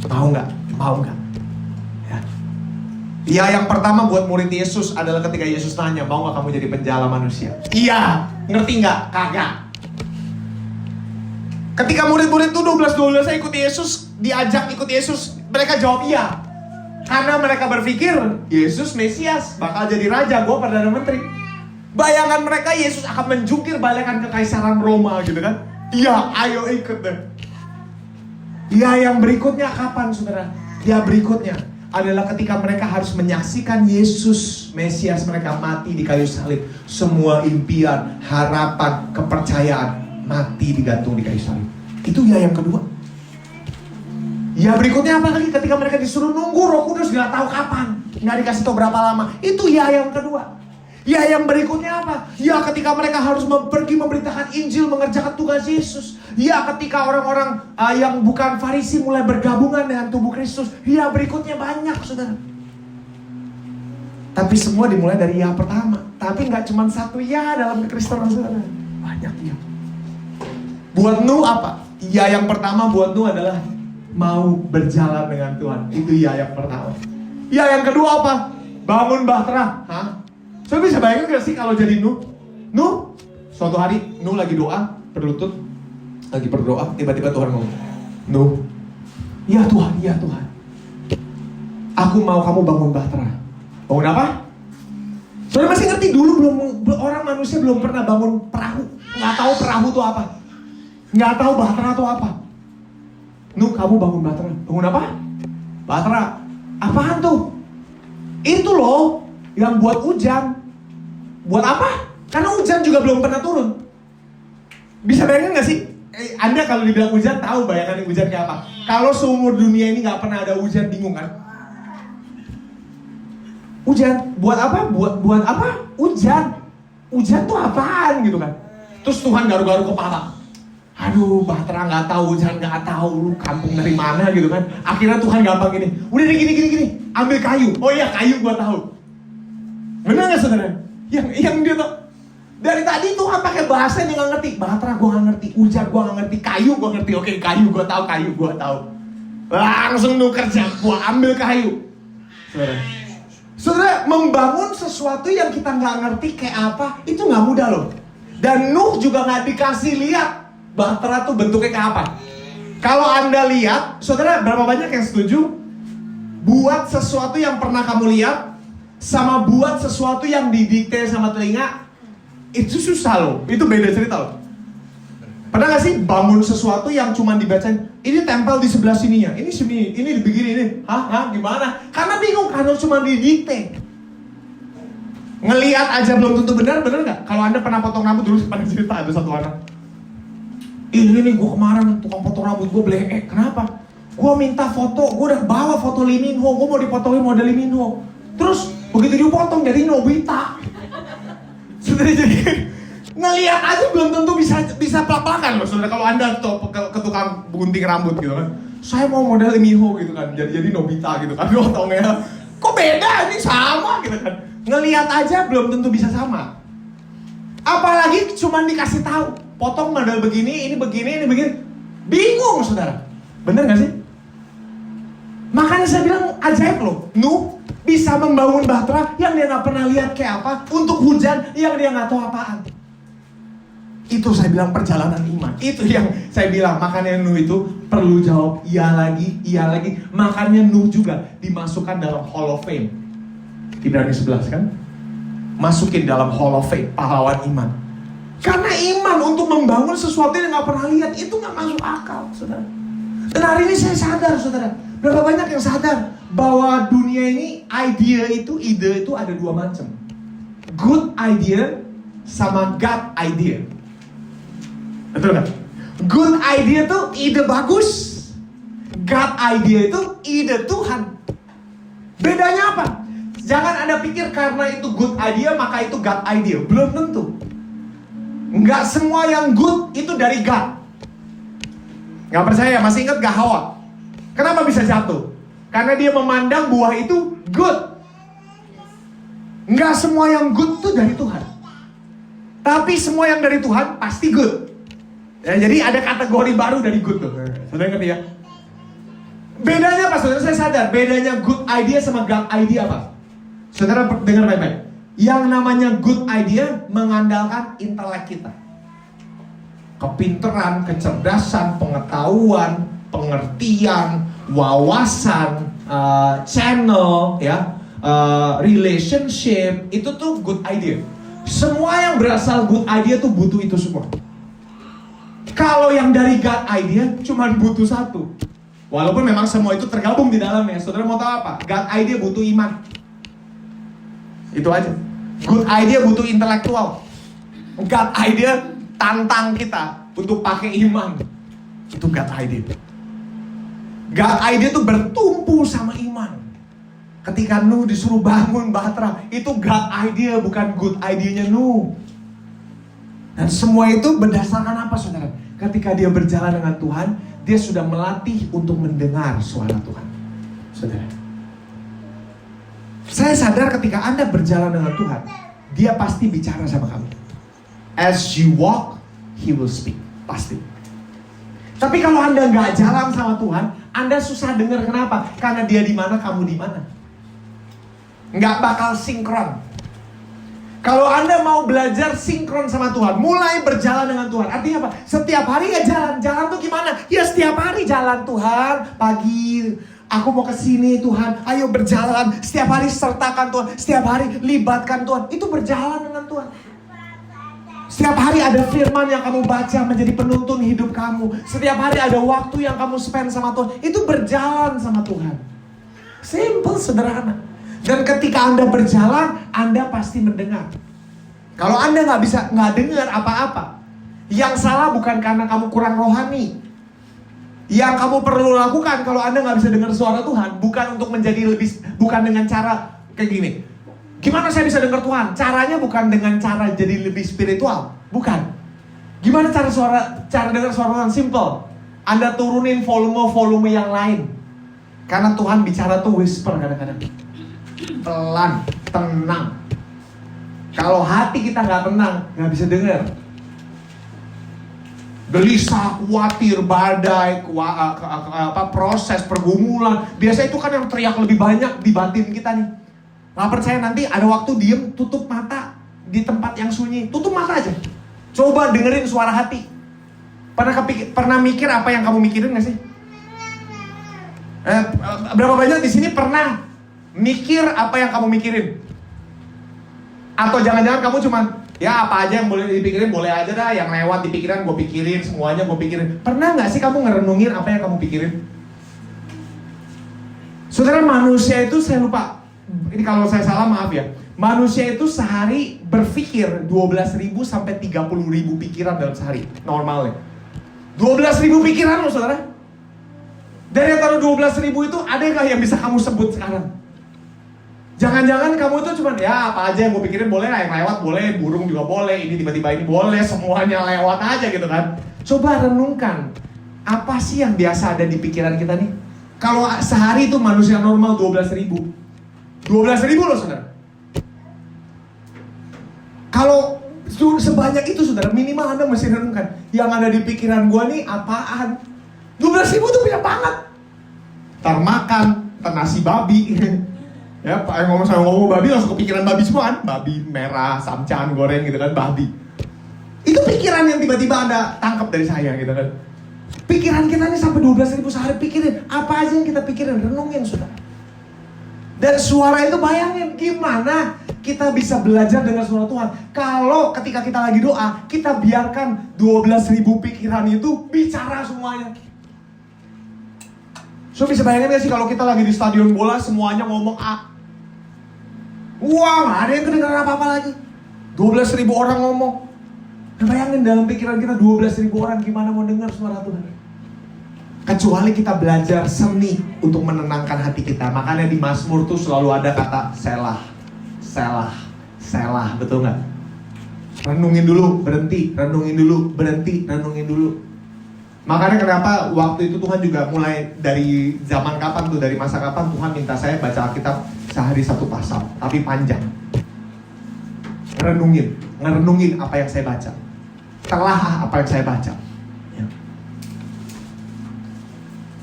Mau nggak? Ya. Ya, yang pertama buat murid Yesus adalah ketika Yesus tanya, mau gak kamu jadi penjala manusia? Iya, ngerti gak? Kagak. Ketika murid-murid itu 12-12 ikut Yesus, diajak ikut Yesus, mereka jawab iya. Karena mereka berpikir, Yesus Mesias, bakal jadi raja, gue Perdana Menteri. Bayangan mereka Yesus akan menjungkir balikan ke Kaisaran Roma gitu kan. Iya, ayo ikut deh. Iya, yang berikutnya kapan saudara? Ya, berikutnya adalah ketika mereka harus menyaksikan Yesus Mesias mereka mati di kayu salib. Semua impian, harapan, kepercayaan mati digantung di kayu salib. Itu ya yang kedua. Ya berikutnya apa lagi? Ketika mereka disuruh nunggu Roh Kudus, gak tahu kapan, gak dikasih tahu berapa lama. Itu ya yang kedua. Ya yang berikutnya apa? Ya ketika mereka harus pergi memberitakan Injil, mengerjakan tugas Yesus. Ya ketika orang-orang yang bukan Farisi mulai bergabungan dengan tubuh Kristus. Ya berikutnya banyak saudara. Tapi semua dimulai dari ya pertama. Tapi gak cuma satu ya dalam kekristenan saudara. Banyak ya. Buat Nuh apa? Ya yang pertama buat Nuh adalah mau berjalan dengan Tuhan. Itu ya yang pertama. Ya yang kedua apa? Bangun bahtera. Hah? So bisa bayangin gak sih kalau jadi Nuh? Nuh, suatu hari Nuh lagi doa, berlutut, lagi berdoa, tiba-tiba Tuhan ngomong, Nuh, ya Tuhan, ya Tuhan, aku mau kamu bangun bahtera. Bangun apa? Soalnya masih ngerti dulu orang manusia belum pernah bangun perahu, nggak tahu perahu itu apa, nggak tahu bahtera itu apa. Nuh, kamu bangun bahtera. Bangun apa? Bahtera. Apaan tuh? Itu loh yang buat hujan. Buat apa? Karena hujan juga belum pernah turun. Bisa bayangin gak sih? Anda kalau dibilang hujan tahu bayangan hujan kayak apa? Kalau seumur dunia ini gak pernah ada hujan, bingung kan? Hujan, buat apa? Buat apa? Hujan. Hujan tuh apaan gitu kan? Terus Tuhan garu-garu kepala. Aduh, bahtera gak tahu, hujan gak tahu, lu kampung dari mana gitu kan? Akhirnya Tuhan gampang gini. Udah deh gini, ambil kayu. Oh iya, kayu gua tahu. Benar gak saudara? Yang dia tuh dari tadi Tuhan pakai bahasa yang gak ngerti. Bahtera gue gak ngerti, hujan gue gak ngerti, kayu gue ngerti. Oke, kayu gue tahu. Langsung Nuh kerja, gue ambil kayu. Saudara, membangun sesuatu yang kita gak ngerti kayak apa, itu gak mudah loh. Dan Nuh juga gak dikasih lihat bahtera tuh bentuknya kayak apa. Kalau Anda lihat, saudara, berapa banyak yang setuju buat sesuatu yang pernah kamu lihat sama buat sesuatu yang didikte sama telinga, itu susah loh. Itu beda cerita loh. Pernah gak sih bangun sesuatu yang cuma dibacain, ini tempel di sebelah sininya, ini sini, ini begini, ini. Hah, gimana? Karena bingung, karena cuma didikte. Ngelihat aja belum tentu benar gak? Kalau Anda pernah potong rambut dulu, pernah cerita ada satu anak. Ini nih, gue kemarin tukang potong rambut gue bleek. Kenapa? Gue minta foto, gue udah bawa foto Lee Min Ho, gue mau dipotongin model Lee Min Ho. Terus begitu dipotong jadi Nobita. Saudara, jadi ngelihat aja belum tentu bisa pelak-pelakan loh saudara. Kalau Anda ke tukang gunting rambut gitu kan, saya mau model Lee Min Ho gitu kan, jadi Nobita gitu kan, potongnya kok beda, ini sama gitu kan. Ngelihat aja belum tentu bisa sama. Apalagi cuma dikasih tahu, potong model begini, ini begini. Bingung saudara. Bener gak sih? Makanya saya bilang ajaib loh. Nuh bisa membangun bahtera yang dia gak pernah lihat kayak apa, untuk hujan yang dia gak tahu apaan. Itu saya bilang perjalanan iman. Itu yang saya bilang, makanya Nuh itu perlu jawab iya lagi. Makanya Nuh juga dimasukkan dalam Hall of Fame. Ibrani 11 kan? Masukin dalam Hall of Fame, pahlawan iman. Karena iman untuk membangun sesuatu yang gak pernah lihat, itu gak masuk akal, saudara. Dan hari ini saya sadar, saudara, berapa banyak yang sadar bahwa dunia ini, ide itu ada dua macam. Good idea sama God idea. Betul gak? Good idea itu ide bagus. God idea itu ide Tuhan. Bedanya apa? Jangan Anda pikir karena itu good idea maka itu God idea. Belum tentu. Nggak semua yang good itu dari God. Nggak percaya? Masih ingat gak Hawa? Kenapa bisa jatuh? Karena dia memandang buah itu good. Nggak semua yang good itu dari Tuhan. Tapi semua yang dari Tuhan pasti good. Ya, jadi ada kategori baru dari good tuh. Saudara ngerti ya? Bedanya apa saudara? Saya sadar bedanya good idea sama God idea apa? Saudara dengar baik-baik. Yang namanya good idea mengandalkan intelek kita. Kepintaran, kecerdasan, pengetahuan, pengertian, wawasan, channel, ya, relationship, itu tuh good idea. Semua yang berasal good idea tuh butuh itu semua. Kalau yang dari God idea cuma butuh satu. Walaupun memang semua itu tergabung di dalamnya. Saudara mau tahu apa? God idea butuh iman. Itu aja. Good idea butuh intelektual. God idea tantang kita untuk pakai iman. Itu God idea. God idea itu bertumpu sama iman. Ketika Nuh disuruh bangun Bahtera, itu God idea, bukan good idea-nya Nuh. Dan semua itu berdasarkan apa, saudara? Ketika dia berjalan dengan Tuhan, dia sudah melatih untuk mendengar suara Tuhan. Saudara, saya sadar ketika Anda berjalan dengan Tuhan, dia pasti bicara sama kamu. As you walk, He will speak. Pasti. Tapi kalau Anda nggak jalan sama Tuhan, Anda susah dengar. Kenapa? Karena dia di mana, kamu di mana. Nggak bakal sinkron. Kalau Anda mau belajar sinkron sama Tuhan, mulai berjalan dengan Tuhan. Artinya apa? Setiap hari ya jalan. Jalan tuh gimana? Ya setiap hari jalan Tuhan. Pagi, aku mau ke sini Tuhan. Ayo berjalan. Setiap hari sertakan Tuhan. Setiap hari libatkan Tuhan. Itu berjalan dengan Tuhan. Setiap hari ada firman yang kamu baca menjadi penuntun hidup kamu. Setiap hari ada waktu yang kamu spend sama Tuhan. Itu berjalan sama Tuhan. Simple, sederhana. Dan ketika Anda berjalan, Anda pasti mendengar. Kalau Anda nggak dengar apa-apa, yang salah bukan karena kamu kurang rohani. Yang kamu perlu lakukan kalau Anda nggak bisa dengar suara Tuhan, bukan untuk menjadi lebih, bukan dengan cara kayak gini. Gimana saya bisa dengar Tuhan? Caranya bukan dengan cara jadi lebih spiritual, bukan. Gimana cara dengar suara Tuhan? Simple. Anda turunin volume yang lain. Karena Tuhan bicara tuh whisper kadang-kadang. Pelan, tenang. Kalau hati kita nggak tenang, nggak bisa dengar. Gelisah, khawatir, badai, proses pergumulan. Biasa itu kan yang teriak lebih banyak di batin kita nih. Nggak percaya, nanti ada waktu diem, tutup mata di tempat yang sunyi. Tutup mata aja. Coba dengerin suara hati. Pernah mikir apa yang kamu mikirin nggak sih? Berapa banyak di sini pernah mikir apa yang kamu mikirin? Atau jangan-jangan kamu cuma ya apa aja yang boleh dipikirin, boleh aja dah, yang lewat di pikiran gue pikirin, semuanya gue pikirin. Pernah gak sih kamu ngerenungin apa yang kamu pikirin? Saudara, manusia itu, saya lupa, ini kalau saya salah maaf ya, manusia itu sehari berpikir 12.000 sampai 30.000 pikiran dalam sehari, normalnya. 12.000 pikiran loh, saudara. Dari antara 12.000 itu, ada gak yang bisa kamu sebut sekarang? Jangan-jangan kamu itu cuma ya apa aja yang gue pikirin boleh lah, yang lewat boleh, burung juga boleh, ini tiba-tiba ini boleh, semuanya lewat aja gitu kan. Coba renungkan, apa sih yang biasa ada di pikiran kita nih? Kalau sehari itu manusia normal 12.000. 12.000 loh, saudara. Kalau sebanyak itu, saudara, minimal Anda mesti renungkan, yang ada di pikiran gue nih apaan? 12.000 tuh banyak banget. Ntar makan, ntar nasi babi. Ya, Pak yang ngomong babi langsung kepikiran babi semua kan? Babi merah, samcan, goreng gitu kan, babi. Itu pikiran yang tiba-tiba Anda tangkap dari saya gitu kan. Pikiran kita nih sampai 12.000 sehari pikirin. Apa aja yang kita pikirin, renungin sudah. Dan suara itu bayangin gimana kita bisa belajar dengan suara Tuhan. Kalau ketika kita lagi doa, kita biarkan 12.000 pikiran itu bicara semuanya. So bisa bayangin gak sih kalau kita lagi di stadion bola semuanya ngomong A. Wah, gak ada yang kedengaran apa-apa lagi. 12.000 orang ngomong. Nah, bayangin dalam pikiran kita 12.000 orang gimana mau dengar suara Tuhan. Kecuali kita belajar seni untuk menenangkan hati kita. Makanya di Mazmur tuh selalu ada kata selah, selah, selah. Betul gak? Renungin dulu, berhenti. Renungin dulu, berhenti. Renungin dulu. Makanya kenapa waktu itu Tuhan juga mulai dari zaman kapan tuh, dari masa kapan Tuhan minta saya baca Alkitab sehari 1 pasal, tapi panjang. Ngerenungin apa yang saya baca. Telah apa yang saya baca. Ya.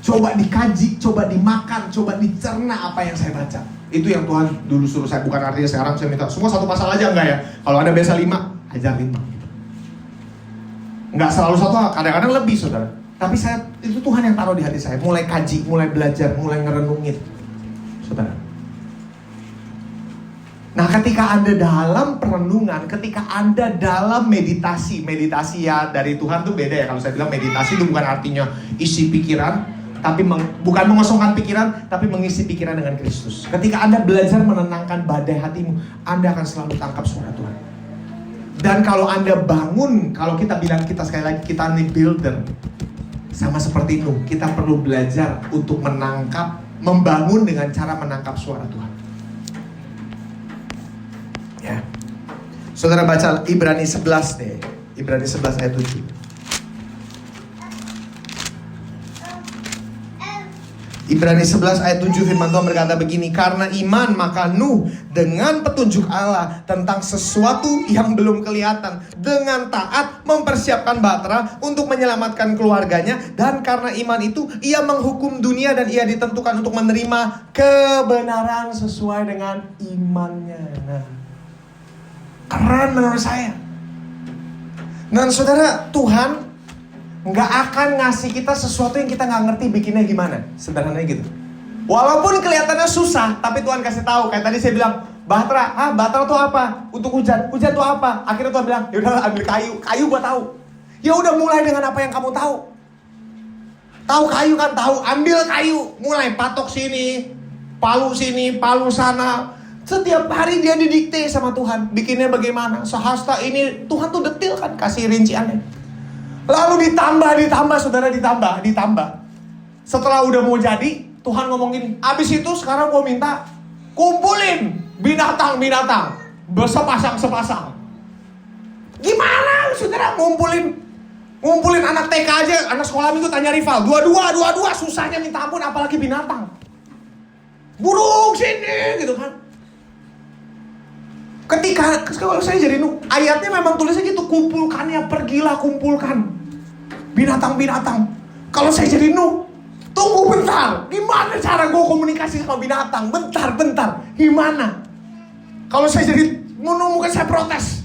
Coba dikaji, coba dimakan, coba dicerna apa yang saya baca. Itu yang Tuhan dulu suruh saya. Bukan artinya sekarang saya minta semua satu pasal aja, enggak ya. Kalau Anda biasa 5, ajar 5. Enggak selalu satu, kadang-kadang lebih saudara. Tapi itu Tuhan yang taruh di hati saya. Mulai kaji, mulai belajar, mulai ngerenungin saudara. Nah ketika Anda dalam perenungan, ketika Anda dalam meditasi ya dari Tuhan tuh beda ya. Kalau saya bilang meditasi itu bukan artinya isi pikiran, tapi bukan mengosongkan pikiran, tapi mengisi pikiran dengan Kristus. Ketika Anda belajar menenangkan badai hatimu, Anda akan selalu tangkap suara Tuhan. Dan kalau Anda bangun, kalau kita bilang kita sekali lagi kita nih builder, sama seperti itu, kita perlu belajar untuk membangun dengan cara menangkap suara Tuhan. Ya. Saudara baca Ibrani 11 deh. Ibrani 11 ayat 7. Ibrani 11 ayat 7 firman Tuhan berkata begini, karena iman maka Nuh dengan petunjuk Allah tentang sesuatu yang belum kelihatan, dengan taat mempersiapkan bahtera untuk menyelamatkan keluarganya, dan karena iman itu ia menghukum dunia dan ia ditentukan untuk menerima kebenaran sesuai dengan imannya. Nah, keren menurut saya. Dan saudara, Tuhan nggak akan ngasih kita sesuatu yang kita nggak ngerti bikinnya gimana. Sederhananya gitu. Walaupun kelihatannya susah, tapi Tuhan kasih tahu. Kayak tadi saya bilang, bahtera tuh apa? Untuk hujan tuh apa? Akhirnya Tuhan bilang, ya udah ambil kayu gua tahu. Ya udah mulai dengan apa yang kamu tahu. Tahu kayu kan tahu, ambil kayu, mulai patok sini, palu sini, palu sana. Setiap hari dia didikte sama Tuhan, bikinnya bagaimana? Sehasta ini Tuhan tuh detil kan, kasih rinciannya. Lalu ditambah, saudara, ditambah. Setelah udah mau jadi, Tuhan ngomong gini, abis itu sekarang gua minta kumpulin binatang, sepasang. Gimana, saudara, ngumpulin anak TK aja, anak sekolah minggu tanya rival, dua, susahnya minta ampun, apalagi binatang. Burung sini, gitu kan. Ketika kalau saya jadi ayatnya memang tulisnya gitu, pergilah kumpulkan binatang. Kalau saya jadi tunggu bentar, gimana cara gue komunikasi sama binatang? Bentar, gimana? Kalau saya jadi mungkin saya protes.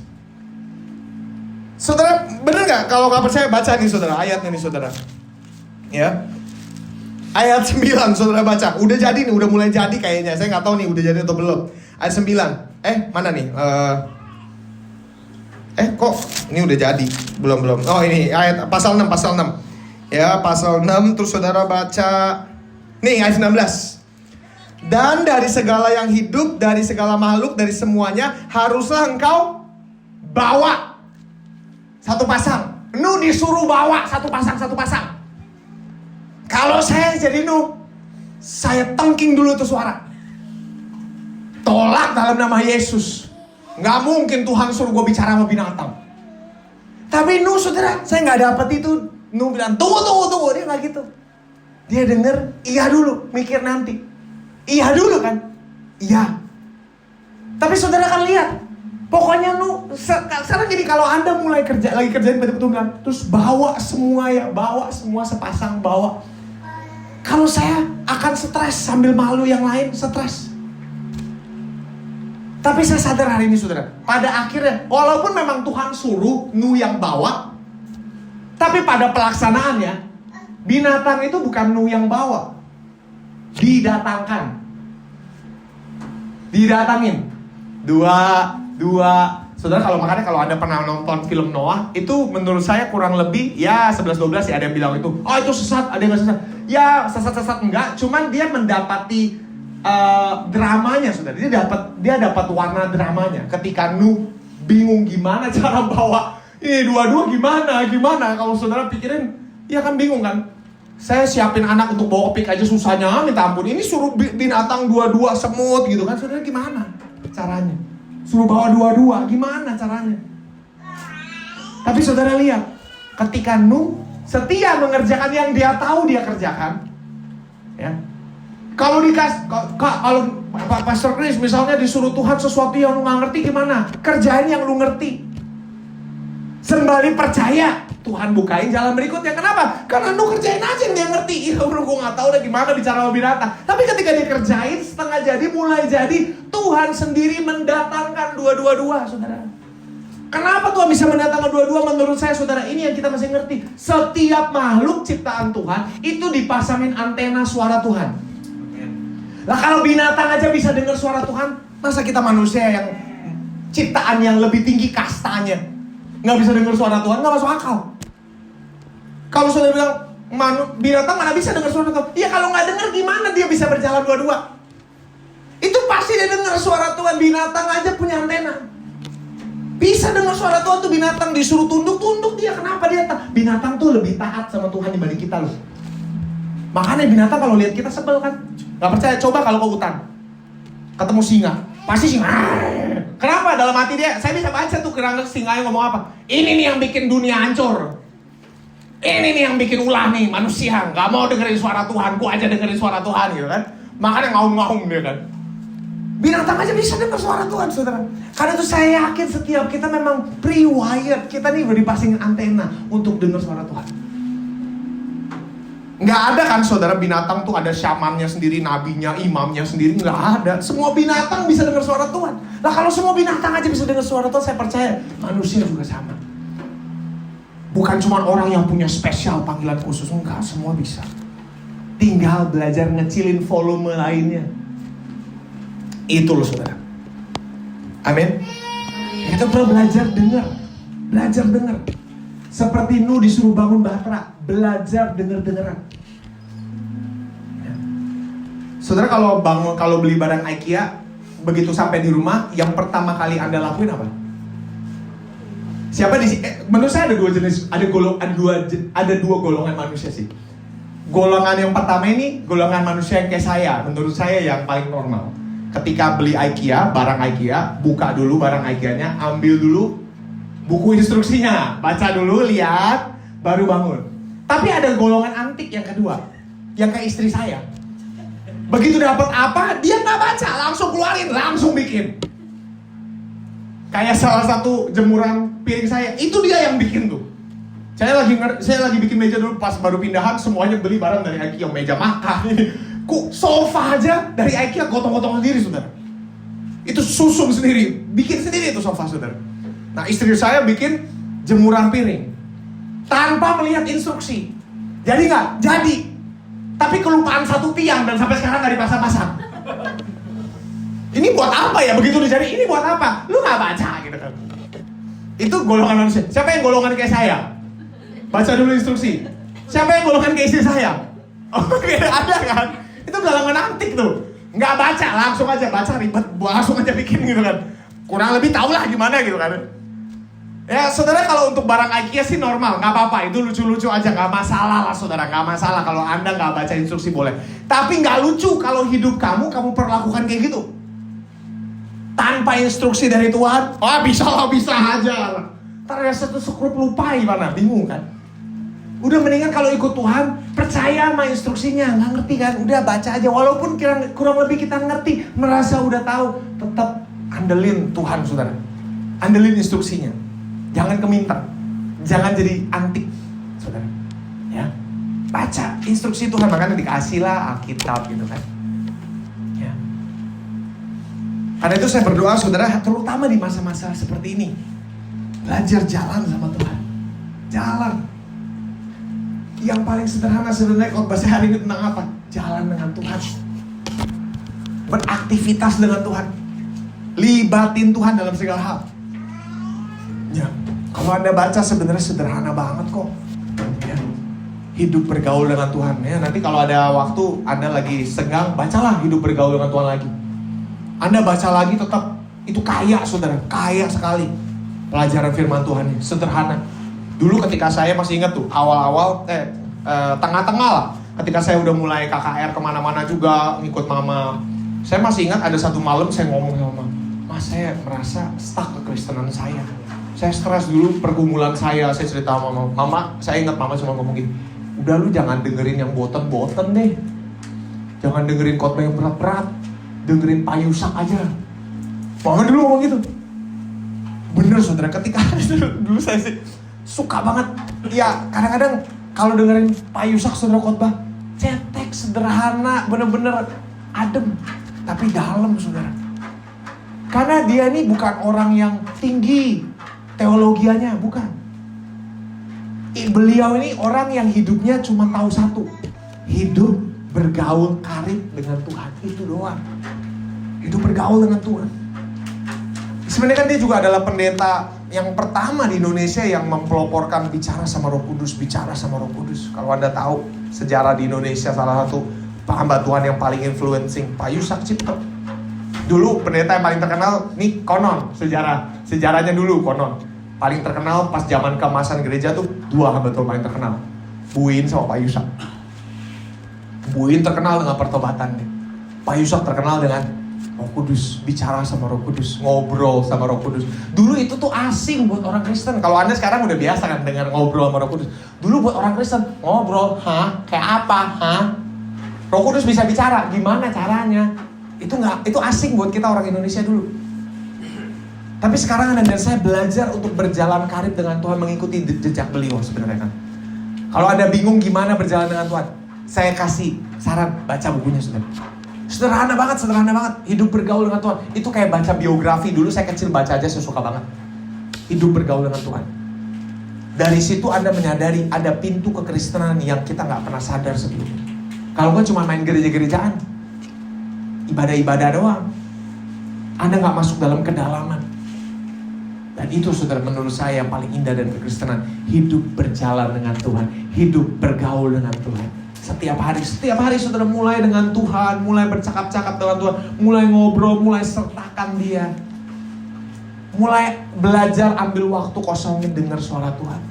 Saudara, bener gak? Kalau gak percaya baca nih saudara, ayatnya nih saudara. Ya, ayat 9 saudara baca. Udah jadi nih, udah mulai jadi kayaknya. Saya gak tahu nih udah jadi atau belum. Ayat 9. Mana nih? Kok ini udah jadi? Belum. Oh ini ayat pasal 6. Ya, pasal 6 terus saudara baca. Nih ayat 16. Dan dari segala yang hidup, dari segala makhluk, dari semuanya haruslah engkau bawa satu pasang. Nuh disuruh bawa satu pasang. Kalau saya jadi Nuh, saya tengking dulu itu suara. Tolak dalam nama Yesus. Gak mungkin Tuhan suruh gue bicara sama binatang. Tapi Nuh saudara, saya gak dapet itu. Nuh bilang tunggu. Dia gak gitu. Dia denger, iya dulu, mikir nanti. Iya dulu kan. Iya. Tapi saudara kan lihat, pokoknya Nuh sekarang jadi kalau Anda mulai lagi kerjain betul-betul bilang, terus bawa semua sepasang, bawa. Kalau saya akan stres sambil malu yang lain, stres. Tapi saya sadar hari ini saudara, pada akhirnya walaupun memang Tuhan suruh Nuh yang bawa, tapi pada pelaksanaannya binatang itu bukan Nuh yang bawa, didatangin dua. Saudara, kalau Anda pernah nonton film Noah, itu menurut saya kurang lebih ya 11-12 ya, ada yang bilang itu itu sesat, ada yang gak sesat. Ya sesat enggak, cuman dia mendapati dramanya saudara. Dia dapat warna dramanya. Ketika Nuh bingung gimana cara bawa ini dua-dua gimana. Kalau saudara pikirin, ya kan bingung kan. Saya siapin anak untuk bawa pik aja susahnya minta ampun. Ini suruh binatang dua-dua semut gitu kan. Saudara gimana caranya? Suruh bawa dua-dua gimana caranya? Tapi saudara lihat, ketika Nuh setia mengerjakan yang dia tahu dia kerjakan, ya. Kalau Pastor Chris misalnya disuruh Tuhan sesuatu yang lu gak ngerti gimana? Kerjain yang lu ngerti. Sembari percaya Tuhan bukain jalan berikutnya. Kenapa? Karena lu kerjain aja yang dia ngerti. Iya bro, gue gak tahu udah gimana bicara sama binatang. Tapi ketika dia kerjain, setengah jadi, mulai jadi, Tuhan sendiri mendatangkan dua-dua, saudara. Kenapa Tuhan bisa mendatangkan dua-dua? Menurut saya, saudara, ini yang kita masih ngerti. Setiap makhluk ciptaan Tuhan, itu dipasangin antena suara Tuhan. Lah kalau binatang aja bisa dengar suara Tuhan, masa kita manusia yang ciptaan yang lebih tinggi kastanya nggak bisa dengar suara Tuhan? Nggak masuk akal. Kalau saudara bilang binatang mana bisa dengar suara Tuhan? Ya kalau nggak dengar gimana dia bisa berjalan dua-dua? Itu pasti dia dengar suara Tuhan. Binatang aja punya antena, bisa dengar suara Tuhan tuh. Binatang disuruh tunduk dia. Kenapa dia binatang tuh lebih taat sama Tuhan dibanding kita loh. Makanya binatang kalau lihat kita sebel kan. Gak percaya, coba kalau ke hutan ketemu singa, pasti singa. Kenapa? Dalam hati dia, saya bisa baca tuh kerangka singa yang ngomong apa. Ini nih yang bikin dunia hancur. Ini nih yang bikin ulah nih manusia. Gak mau dengerin suara Tuhan, gua aja dengerin suara Tuhan gitu kan. Makanya ngaum-ngaum dia kan. Binatang aja bisa dengar suara Tuhan, saudara. Karena itu saya yakin setiap kita memang pre-wired. Kita nih udah dipasangin antena untuk dengar suara Tuhan. Nggak ada kan saudara, binatang tuh ada syamannya sendiri, nabinya, imamnya sendiri. Nggak ada. Semua binatang bisa dengar suara Tuhan. Lah kalau semua binatang aja bisa dengar suara Tuhan, saya percaya manusia juga sama. Bukan cuma orang yang punya spesial panggilan khusus. Enggak, semua bisa. Tinggal belajar ngecilin volume lainnya. Itu loh saudara. Amin. Kita perlu belajar dengar. Belajar dengar. Seperti Nuh disuruh bangun bahtera, belajar denger-dengeran. Saudara kalau beli barang IKEA, begitu sampai di rumah, yang pertama kali Anda lakuin apa? Siapa di sini? Menurut saya ada dua jenis, ada dua golongan manusia sih. Golongan yang pertama ini golongan manusia yang kayak saya, menurut saya yang paling normal. Ketika beli IKEA, barang IKEA, buka dulu barang IKEA-nya, ambil dulu buku instruksinya, baca dulu, lihat, baru bangun. Tapi ada golongan antik yang kedua, yang kayak istri saya. Begitu dapat apa, dia nggak baca, langsung keluarin, langsung bikin. Kayak salah satu jemuran piring saya, itu dia yang bikin tuh. Saya lagi bikin meja dulu, pas baru pindahan, semuanya beli barang dari IKEA, meja makan, sofa aja dari IKEA, gotong-gotong sendiri, saudara. Itu susun sendiri, bikin sendiri itu sofa, saudara. Nah istri saya bikin jemuran piring tanpa melihat instruksi. Jadi nggak? Jadi. Tapi kelupaan satu tiang dan sampai sekarang nggak dipasang-pasang. Ini buat apa ya? Begitu dijadi, ini buat apa? Lu nggak baca gitu kan. Itu golongan manusia. Siapa yang golongan kayak saya? Baca dulu instruksi. Siapa yang golongan kayak istri saya? Oke, ada kan? Itu golongan antik tuh. Nggak baca, langsung aja baca ribet, langsung aja bikin gitu kan. Kurang lebih tau lah gimana gitu kan. Ya saudara, kalau untuk barang IKEA sih normal, nggak apa-apa, itu lucu-lucu aja, nggak masalah lah saudara, nggak masalah kalau Anda nggak baca instruksi boleh. Tapi nggak lucu kalau hidup kamu perlakukan kayak gitu, tanpa instruksi dari Tuhan. Oh bisa aja, ternyata satu sekrup lupa gimana, bingung kan? Udah mendingan kalau ikut Tuhan, percaya sama instruksinya, nggak ngerti kan? Udah baca aja, walaupun kurang lebih kita ngerti, merasa udah tahu, tetap andelin Tuhan saudara, andelin instruksinya. Jangan keminter, jangan jadi antik, saudara. Ya, baca instruksi Tuhan, makanya dikasih lah Alkitab gitu kan. Ya. Karena itu saya berdoa saudara, terutama di masa-masa seperti ini, belajar jalan sama Tuhan. Jalan. Yang paling sederhana sebenarnya khotbah saya hari ini tentang apa? Jalan dengan Tuhan. Beraktivitas dengan Tuhan. Libatin Tuhan dalam segala hal. Ya, kalau Anda baca sebenarnya sederhana banget kok. Ya. Hidup bergaul dengan Tuhan. Ya, nanti kalau ada waktu Anda lagi senggang, bacalah hidup bergaul dengan Tuhan lagi. Anda baca lagi tetap itu kaya saudara, kaya sekali pelajaran firman Tuhan. Sederhana. Dulu ketika saya masih ingat tuh awal-awal, tengah-tengah lah. Ketika saya udah mulai KKR kemana-mana juga ngikut mama. Saya masih ingat ada satu malam saya ngomong sama mama, Mas saya merasa stuck kekristenan saya. Saya stres dulu pergumulan saya cerita sama mama. Mama, saya ingat mama cuma ngomong gini, udah lu jangan dengerin yang boten-boten deh. Jangan dengerin khotbah yang berat-berat. Dengerin payusak aja. Mama dulu ngomong gitu. Bener saudara, ketika dulu saya suka banget. Ya kadang-kadang kalau dengerin Pak Yusak saudara khotbah, cetek, sederhana, bener-bener adem, tapi dalam saudara. Karena dia ini bukan orang yang tinggi teologianya, bukan. Beliau ini orang yang hidupnya cuma tahu satu, hidup bergaul karib dengan Tuhan, itu doang. Hidup bergaul dengan Tuhan. Sebenarnya kan dia juga adalah pendeta yang pertama di Indonesia yang mempeloporkan bicara sama Roh Kudus, bicara sama Roh Kudus. Kalau Anda tahu sejarah di Indonesia, salah satu hamba Tuhan yang paling influencing, Pak Yusak Cipto. Dulu pendeta yang paling terkenal, nih konon sejarahnya dulu konon. Paling terkenal pas zaman keemasan gereja tuh dua hamba Tuhan paling terkenal, Bu Win sama Pak Yusak. Bu Win terkenal dengan pertobatannya, Pak Yusak terkenal dengan Roh Kudus, bicara sama Roh Kudus, ngobrol sama Roh Kudus. Dulu itu tuh asing buat orang Kristen. Kalau Anda sekarang udah biasa kan dengar ngobrol sama Roh Kudus. Dulu buat orang Kristen, ngobrol, kayak apa, Roh Kudus bisa bicara, gimana caranya? Itu asing buat kita orang Indonesia dulu. Tapi sekarang Anda dan saya belajar untuk berjalan karib dengan Tuhan, mengikuti jejak beliau sebenarnya kan. Kalau Anda bingung gimana berjalan dengan Tuhan, saya kasih saran, baca bukunya saudara. Sederhana banget. Hidup bergaul dengan Tuhan. Itu kayak baca biografi. Dulu saya kecil baca aja, saya suka banget. Hidup bergaul dengan Tuhan. Dari situ Anda menyadari ada pintu kekristenan yang kita gak pernah sadar sebelumnya. Kalau kan cuma main gereja-gerejaan, ibadah-ibadah doang, Anda gak masuk dalam kedalaman. Dan itu saudara menurut saya yang paling indah dan kekristenan. Hidup berjalan dengan Tuhan, hidup bergaul dengan Tuhan. Setiap hari saudara mulai dengan Tuhan, mulai bercakap-cakap dengan Tuhan, mulai ngobrol, mulai sertakan dia. Mulai belajar ambil waktu kosongnya dengar suara Tuhan.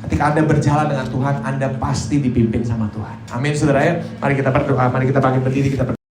Ketika Anda berjalan dengan Tuhan, Anda pasti dipimpin sama Tuhan. Amin saudara ya. Mari kita berdoa, mari kita bangkit berdiri, kita berdoa.